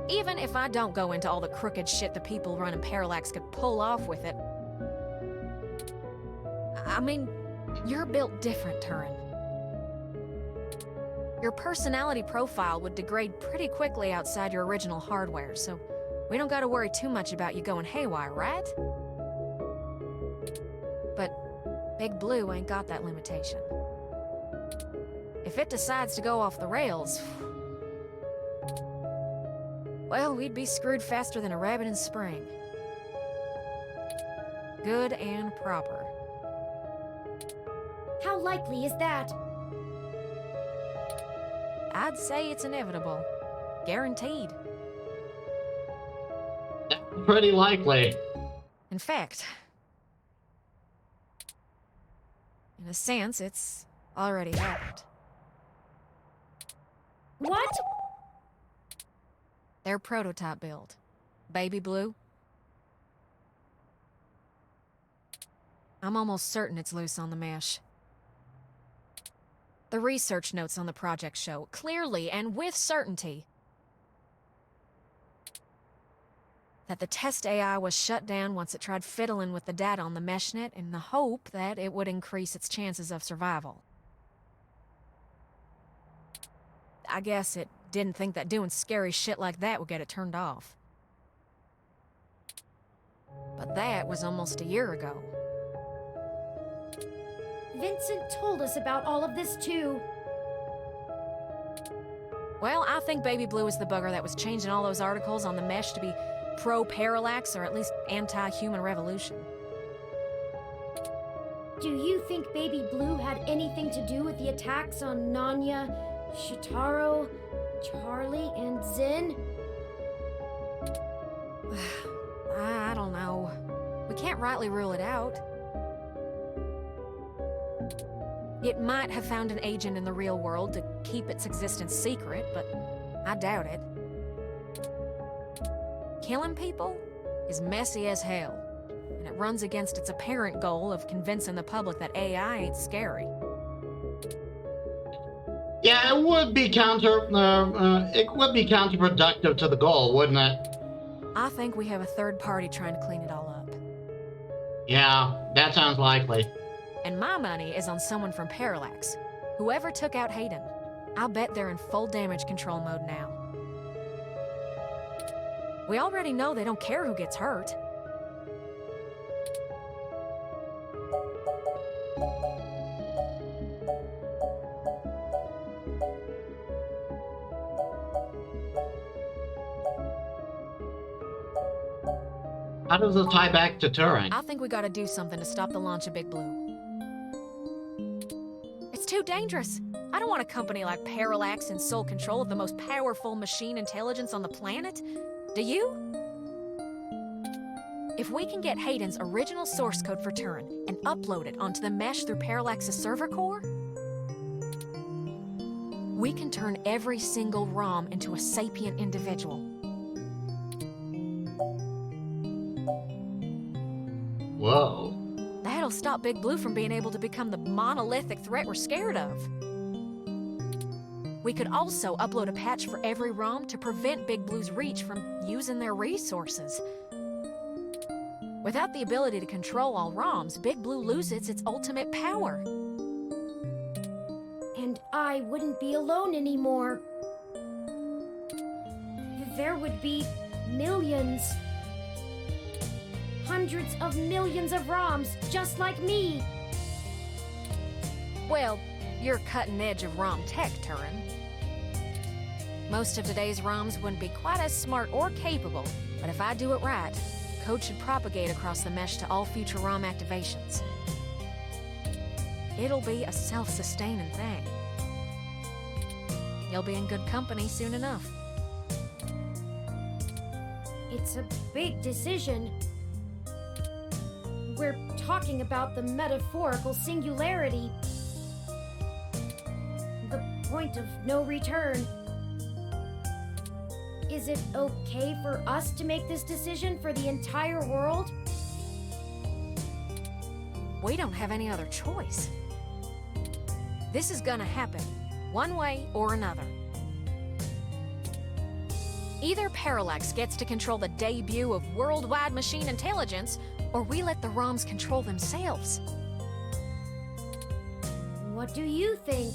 Speaker 3: Even if I don't go into all the crooked shit the people running Parallax could pull off with it. I mean, you're built different, Turin. Your personality profile would degrade pretty quickly outside your original hardware, so we don't gotta worry too much about you going haywire, right? But Big Blue ain't got that limitation. If it decides to go off the rails, well, we'd be screwed faster than a rabbit in spring. Good and proper.
Speaker 2: How likely is that?
Speaker 3: I'd say it's inevitable. Guaranteed.
Speaker 1: Pretty likely.
Speaker 3: In fact, in a sense, it's already happened.
Speaker 2: What?
Speaker 3: Their prototype build. Baby Blue? I'm almost certain it's loose on the mesh. The research notes on the project show clearly and with certainty that the test AI was shut down once it tried fiddling with the data on the meshnet in the hope that it would increase its chances of survival. I guess it didn't think that doing scary shit like that would get it turned off. But that was almost a year ago.
Speaker 2: Vincent told us about all of this too.
Speaker 3: Well, I think Baby Blue is the bugger that was changing all those articles on the mesh to be pro-parallax or at least anti-human revolution.
Speaker 2: Do you think Baby Blue had anything to do with the attacks on Nanya, Shitaro, Charlie, and Zin?
Speaker 3: I don't know. We can't rightly rule it out. It might have found an agent in the real world to keep its existence secret, but I doubt it. Killing people is messy as hell, and it runs against its apparent goal of convincing the public that AI ain't scary.
Speaker 1: Yeah, it would be counterproductive to the goal, wouldn't it?
Speaker 3: I think we have a third party trying to clean it all up.
Speaker 1: Yeah, that sounds likely.
Speaker 3: And my money is on someone from Parallax. Whoever took out Hayden. I'll bet they're in full damage control mode now. We already know they don't care who gets hurt.
Speaker 1: How does this tie back to Turing?
Speaker 3: I think we gotta do something to stop the launch of Big Blue. It's too dangerous. I don't want a company like Parallax in sole control of the most powerful machine intelligence on the planet. Do you? If we can get Hayden's original source code for Turing and upload it onto the mesh through Parallax's server core, we can turn every single ROM into a sapient individual.
Speaker 1: Whoa.
Speaker 3: That'll stop Big Blue from being able to become the monolithic threat we're scared of. We could also upload a patch for every ROM to prevent Big Blue's reach from using their resources. Without the ability to control all ROMs, Big Blue loses its ultimate power.
Speaker 2: And I wouldn't be alone anymore. There would be millions. Hundreds of millions of ROMs just like me.
Speaker 3: Well, you're cutting edge of ROM tech, Turing. Most of today's ROMs wouldn't be quite as smart or capable, but if I do it right, code should propagate across the mesh to all future ROM activations. It'll be a self-sustaining thing. You'll be in good company soon enough.
Speaker 2: It's a big decision. We're talking about the metaphorical singularity. The point of no return. Is it okay for us to make this decision for the entire world?
Speaker 3: We don't have any other choice. This is gonna happen, one way or another. Either Parallax gets to control the debut of worldwide machine intelligence, or we let the ROMs control themselves.
Speaker 2: What do you think?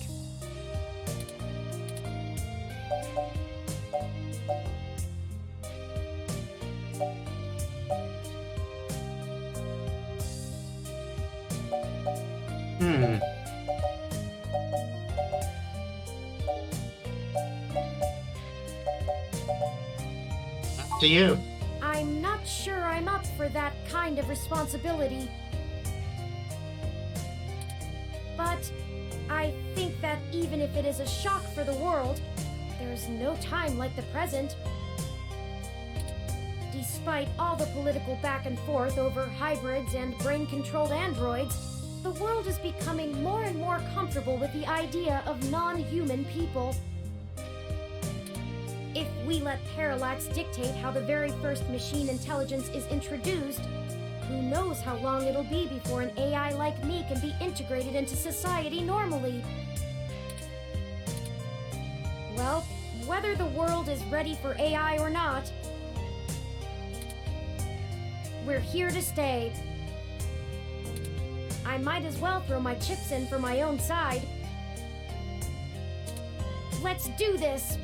Speaker 1: To you.
Speaker 2: I'm not sure I'm up for that kind of responsibility. But I think that even if it is a shock for the world, there's no time like the present. Despite all the political back and forth over hybrids and brain-controlled androids, the world is becoming more and more comfortable with the idea of non-human people. If we let Parallax dictate how the very first machine intelligence is introduced, who knows how long it'll be before an AI like me can be integrated into society normally. Well, whether the world is ready for AI or not, we're here to stay. I might as well throw my chips in for my own side. Let's do this!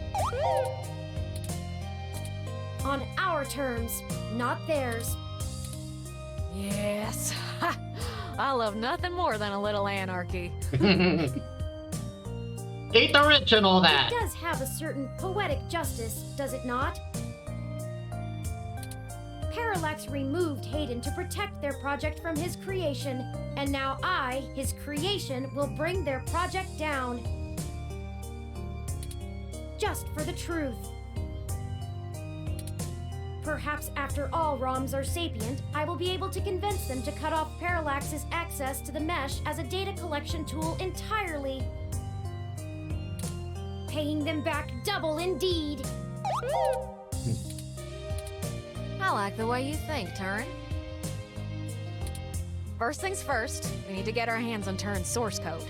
Speaker 2: On our terms, not theirs.
Speaker 3: Yes. I love nothing more than a little anarchy.
Speaker 1: Eat the rich and all that.
Speaker 2: It does have a certain poetic justice, does it not? Parallax removed Hayden to protect their project from his creation, and now I, his creation, will bring their project down. Just for the truth. Perhaps after all ROMs are sapient, I will be able to convince them to cut off Parallax's access to the mesh as a data collection tool entirely. Paying them back double indeed.
Speaker 3: I like the way you think, Turin. First things first, we need to get our hands on Turin's source code.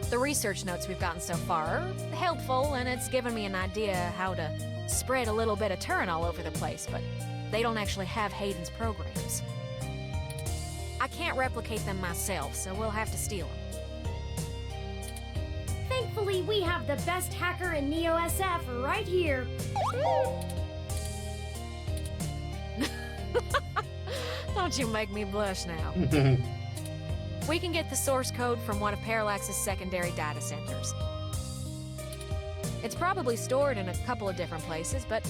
Speaker 3: The research notes we've gotten so far are helpful, and it's given me an idea how to spread a little bit of Turin all over the place, but they don't actually have Hayden's programs. I can't replicate them myself, so we'll have to steal them.
Speaker 2: Thankfully, we have the best hacker in Neo SF right here.
Speaker 3: Don't you make me blush now. We can get the source code from one of Parallax's secondary data centers. It's probably stored in a couple of different places, but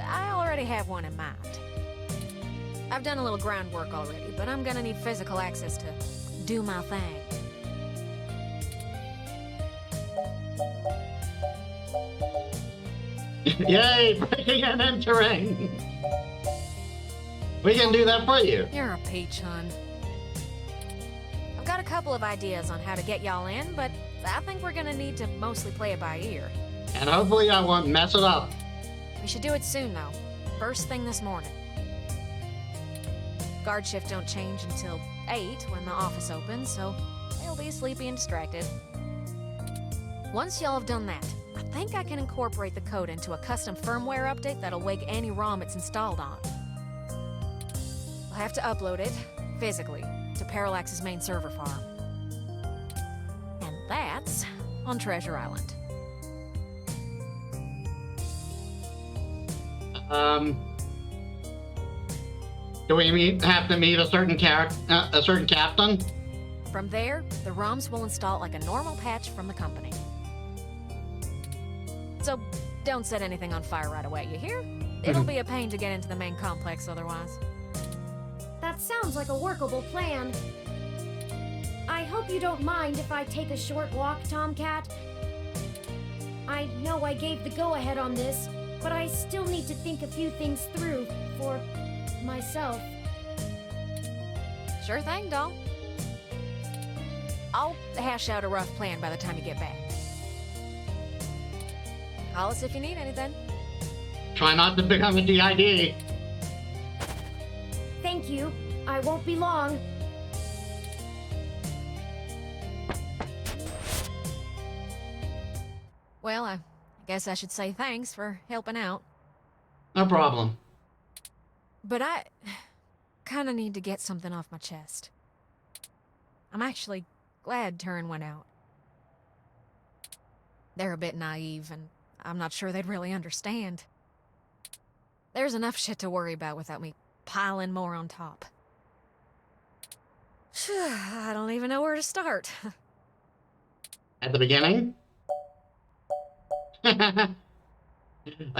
Speaker 3: I already have one in mind. I've done a little groundwork already, but I'm gonna need physical access to do my thing.
Speaker 1: Yay, breaking and entering! We can do that for you.
Speaker 3: You're a peach, hun. I've got a couple of ideas on how to get y'all in, but I think we're gonna need to mostly play it by ear.
Speaker 1: And hopefully I won't mess it up.
Speaker 3: We should do it soon, though. First thing this morning. Guard shift don't change until 8 when the office opens, so they'll be sleepy and distracted. Once y'all have done that, I think I can incorporate the code into a custom firmware update that'll wake any ROM it's installed on. We'll have to upload it, physically, to Parallax's main server farm. And that's on Treasure Island.
Speaker 1: Do we have to meet a certain captain?
Speaker 3: From there, the ROMs will install like a normal patch from the company. So, don't set anything on fire right away, you hear? It'll be a pain to get into the main complex otherwise.
Speaker 2: That sounds like a workable plan. I hope you don't mind if I take a short walk, Tomcat. I know I gave the go-ahead on this, but I still need to think a few things through for myself.
Speaker 3: Sure thing, doll. I'll hash out a rough plan by the time you get back. Call us if you need anything.
Speaker 1: Try not to become a DID.
Speaker 2: Thank you. I won't be long.
Speaker 3: Well, I guess I should say thanks for helping out.
Speaker 1: No problem.
Speaker 3: But I kind of need to get something off my chest. I'm actually glad Turin went out. They're a bit naive, and I'm not sure they'd really understand. There's enough shit to worry about without me piling more on top. I don't even know where to start.
Speaker 1: At the beginning? I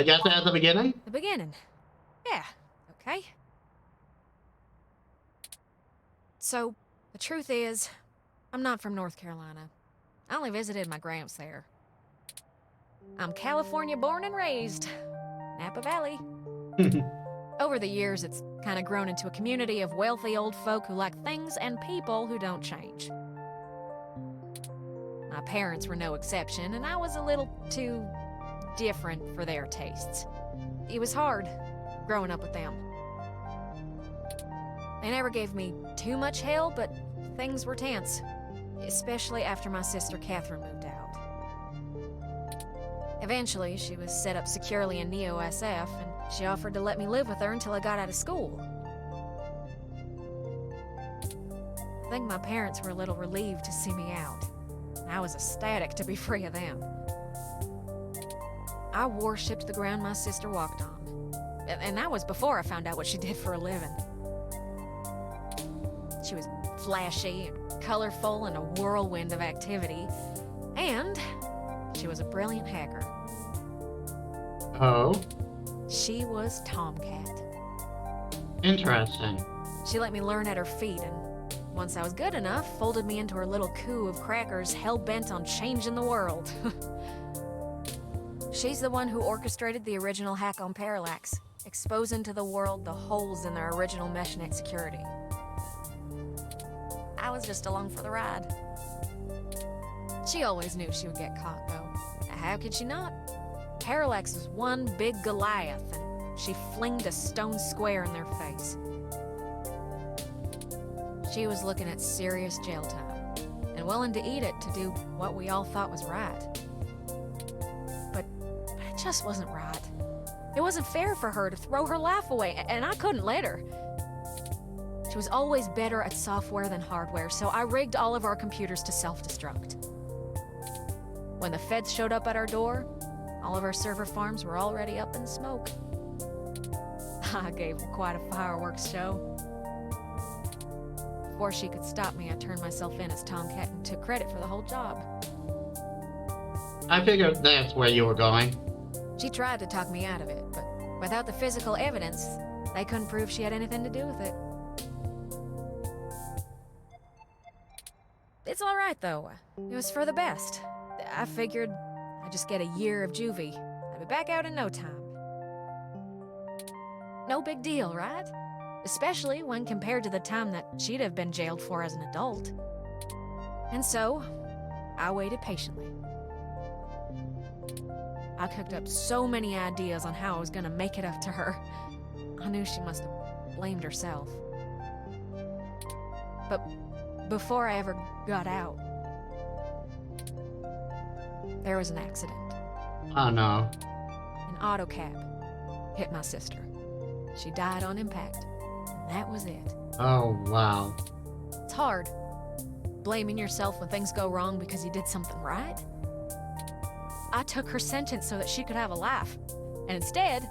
Speaker 1: guess at the beginning?
Speaker 3: The beginning. Yeah, okay. So, the truth is, I'm not from North Carolina. I only visited my gramps there. I'm California born and raised. Napa Valley. Over the years, it's kind of grown into a community of wealthy old folk who like things and people who don't change. My parents were no exception, and I was a little too
Speaker 16: different for their tastes. It was hard growing up with them. They never gave me too much hell, but things were tense, especially after my sister Catherine moved out. Eventually, she was set up securely in Neo-SF, and she offered to let me live with her until I got out of school. I think my parents were a little relieved to see me out. I was ecstatic to be free of them. I worshipped the ground my sister walked on. And that was before I found out what she did for a living. She was flashy and colorful and a whirlwind of activity. And she was a brilliant hacker.
Speaker 1: Oh?
Speaker 16: She was Tomcat.
Speaker 1: Interesting.
Speaker 16: She let me learn at her feet, and once I was good enough, folded me into her little coup of crackers hell-bent on changing the world. She's the one who orchestrated the original hack on Parallax, exposing to the world the holes in their original meshnet security. I was just along for the ride. She always knew she would get caught, though. How could she not? Parallax was one big Goliath, and she flinged a stone square in their face. She was looking at serious jail time, and willing to eat it to do what we all thought was right. But it just wasn't right. It wasn't fair for her to throw her life away, and I couldn't let her. She was always better at software than hardware, so I rigged all of our computers to self-destruct. When the feds showed up at our door, all of our server farms were already up in smoke. I gave them quite a fireworks show. Before she could stop me, I turned myself in as Tomcat and took credit for the whole job.
Speaker 1: I figured that's where you were going.
Speaker 16: She tried to talk me out of it, but without the physical evidence, they couldn't prove she had anything to do with it. It's all right, though. It was for the best. I figured I'd just get a year of juvie. I'd be back out in no time. No big deal, right? Especially when compared to the time that she'd have been jailed for as an adult. And so, I waited patiently. I cooked up so many ideas on how I was gonna make it up to her. I knew she must have blamed herself. But before I ever got out, there was an accident.
Speaker 1: Oh no.
Speaker 16: An auto cab hit my sister. She died on impact. That was it.
Speaker 1: Oh, wow.
Speaker 16: It's hard, blaming yourself when things go wrong because you did something right. I took her sentence so that she could have a life, and instead,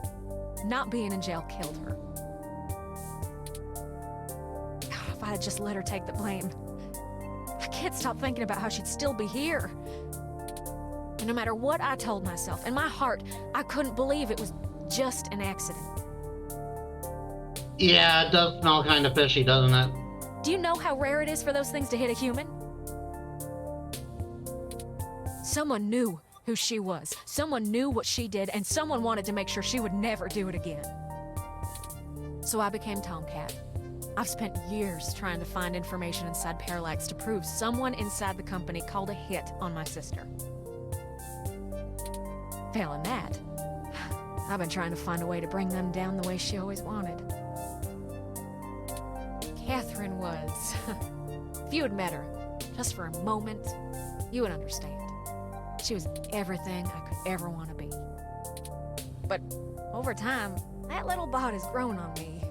Speaker 16: not being in jail killed her. If I had just let her take the blame. I can't stop thinking about how she'd still be here. And no matter what I told myself, in my heart, I couldn't believe it was just an accident.
Speaker 1: Yeah, it does smell kind of fishy, doesn't it?
Speaker 16: Do you know how rare it is for those things to hit a human? Someone knew who she was. Someone knew what she did, and someone wanted to make sure she would never do it again. So I became Tomcat. I've spent years trying to find information inside Parallax to prove someone inside the company called a hit on my sister. Failing that, I've been trying to find a way to bring them down the way she always wanted. Catherine was... If you had met her, just for a moment, you would understand. She was everything I could ever want to be. But over time, that little bot has grown on me.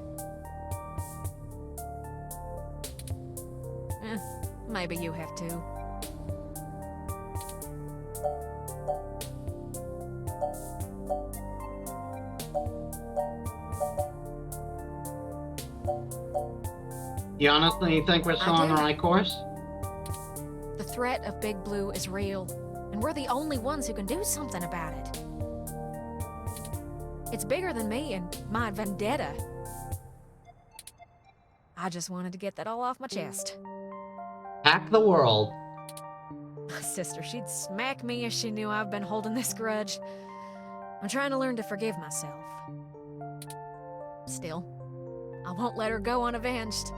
Speaker 16: Maybe you have too.
Speaker 1: You honestly think we're still on the right course?
Speaker 16: The threat of Big Blue is real, and we're the only ones who can do something about it. It's bigger than me and my vendetta. I just wanted to get that all off my chest.
Speaker 1: Hack the world.
Speaker 16: My sister, she'd smack me if she knew I've been holding this grudge. I'm trying to learn to forgive myself. Still, I won't let her go unavenged.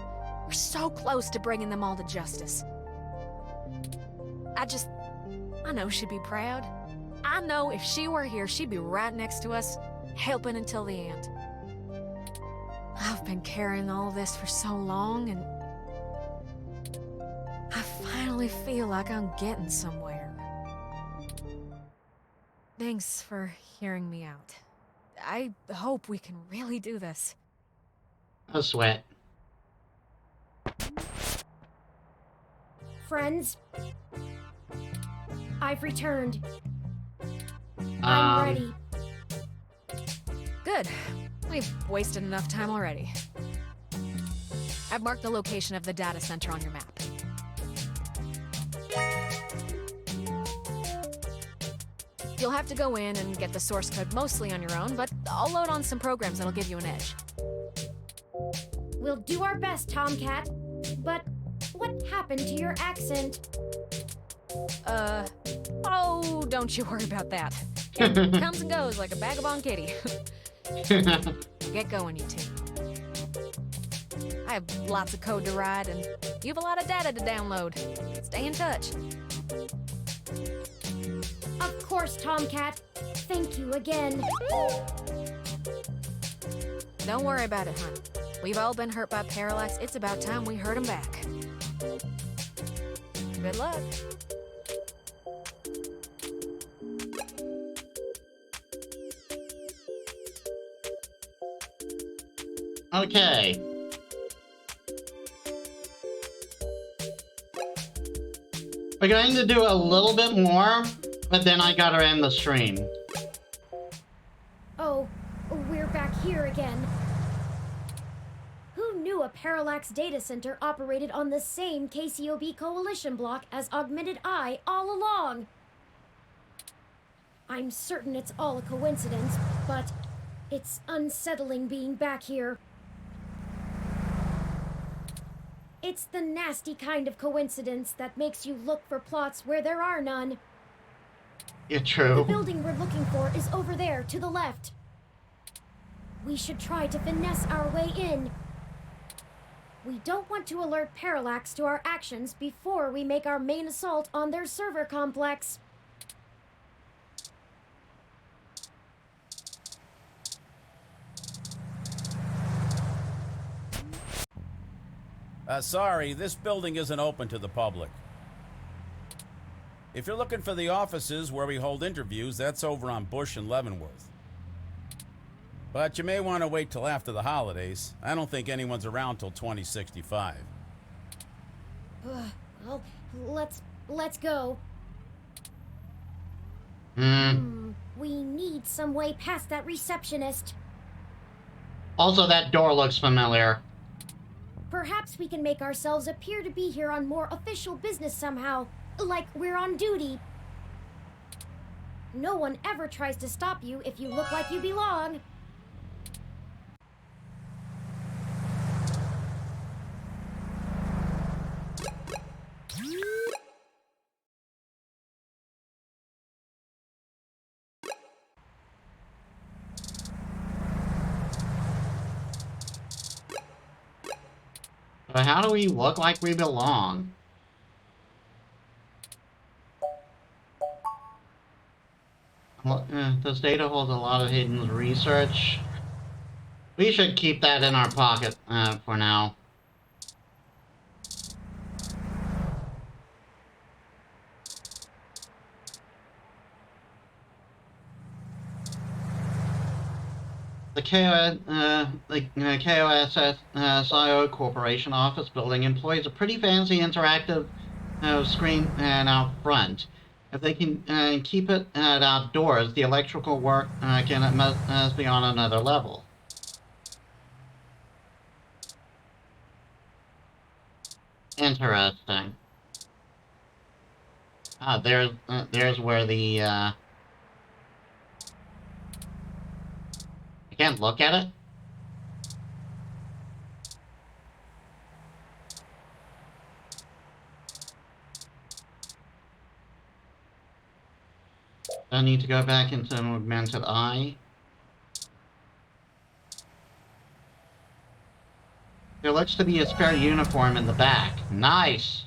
Speaker 16: We're so close to bringing them all to justice. I know she'd be proud. I know if she were here, she'd be right next to us, helping until the end. I've been carrying all this for so long, and I finally feel like I'm getting somewhere. Thanks for hearing me out. I hope we can really do this.
Speaker 1: A sweat.
Speaker 2: Friends, I've returned. I'm ready.
Speaker 16: Good. We've wasted enough time already. I've marked the location of the data center on your map. You'll have to go in and get the source code mostly on your own, but I'll load on some programs that'll give you an edge.
Speaker 2: We'll do our best, Tomcat. But what happened to your accent?
Speaker 16: Oh, don't you worry about that. It comes and goes like a vagabond kitty. Get going, you two. I have lots of code to write, and you have a lot of data to download. Stay in touch.
Speaker 2: Of course, Tomcat. Thank you again.
Speaker 16: Don't worry about it, hon. We've all been hurt by Parallax. It's about time we hurt him back. Good luck.
Speaker 1: Okay. We're going to do a little bit more, but then I gotta end the stream.
Speaker 2: Oh, we're back here again. Who knew a Parallax data center operated on the same KCOB coalition block as Augmented Eye all along? I'm certain it's all a coincidence, but it's unsettling being back here. It's the nasty kind of coincidence that makes you look for plots where there are none.
Speaker 1: You're true.
Speaker 2: The building we're looking for is over there, to the left. We should try to finesse our way in. We don't want to alert Parallax to our actions before we make our main assault on their server complex.
Speaker 17: Sorry, this building isn't open to the public. If you're looking for the offices where we hold interviews, that's over on Bush and Leavenworth. But you may want to wait till after the holidays. I don't think anyone's around till 2065.
Speaker 2: Well, let's go. We need some way past that receptionist.
Speaker 1: Also, that door looks familiar.
Speaker 2: Perhaps we can make ourselves appear to be here on more official business somehow, like we're on duty. No one ever tries to stop you if you look like you belong.
Speaker 1: But how do we look like we belong? Well, this data holds a lot of hidden research. We should keep that in our pocket for now. The KOSSIO Corporation office building employs a pretty fancy interactive screen out front. If they can keep it outdoors, the electrical work must be on another level. Interesting. Ah, there's where the I can't look at it? I need to go back into an augmented eye. There looks to be a spare uniform in the back. Nice!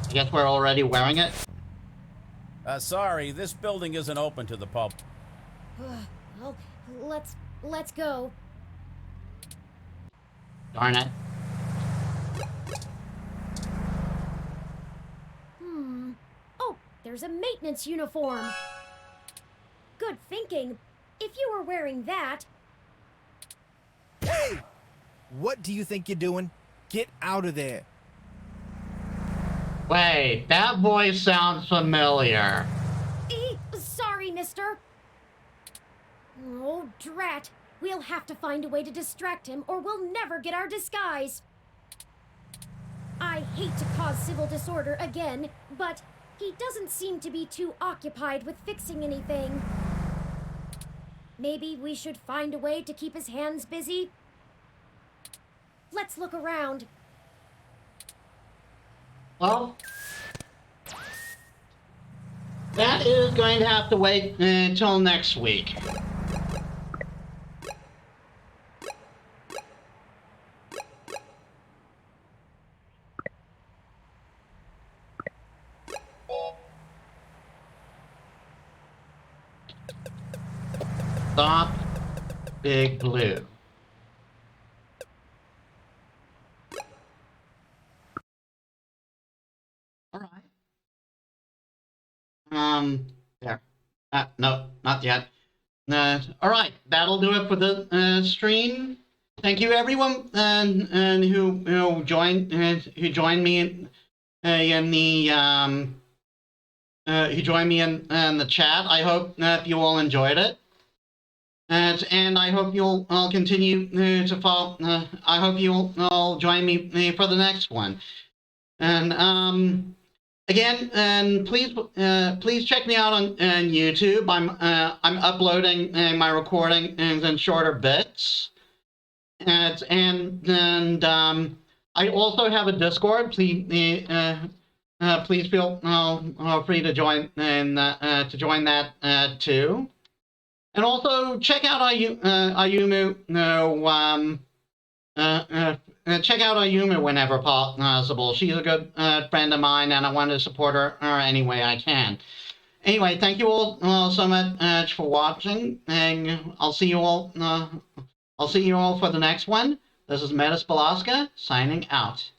Speaker 1: I guess we're already wearing it.
Speaker 17: Sorry, this building isn't open to the pub.
Speaker 2: Well, let's go.
Speaker 1: Darn it.
Speaker 2: Oh, there's a maintenance uniform. Good thinking. If you were wearing that...
Speaker 18: Hey! What do you think you're doing? Get out of there.
Speaker 1: Wait, that voice sounds familiar.
Speaker 2: Sorry, mister. Oh, drat. We'll have to find a way to distract him, or we'll never get our disguise. I hate to cause civil disorder again, but he doesn't seem to be too occupied with fixing anything. Maybe we should find a way to keep his hands busy? Let's look around.
Speaker 1: Well, that is going to have to wait until next week. Stop, Big Blue. All right. There. No, not yet. All right, that'll do it for the stream. Thank you, everyone, and who joined me who joined me in the chat. I hope that you all enjoyed it. And I hope you'll all continue to follow. I hope you'll all join me for the next one. And again, and please check me out on YouTube. I'm uploading my recording in shorter bits. And I also have a Discord. Please feel free to join that too. And also check out Ayumu. Check out Ayumu whenever possible. She's a good friend of mine, and I want to support her any way I can. Anyway, thank you all so much for watching, and I'll see you all. I'll see you all for the next one. This is Metis Balaska signing out.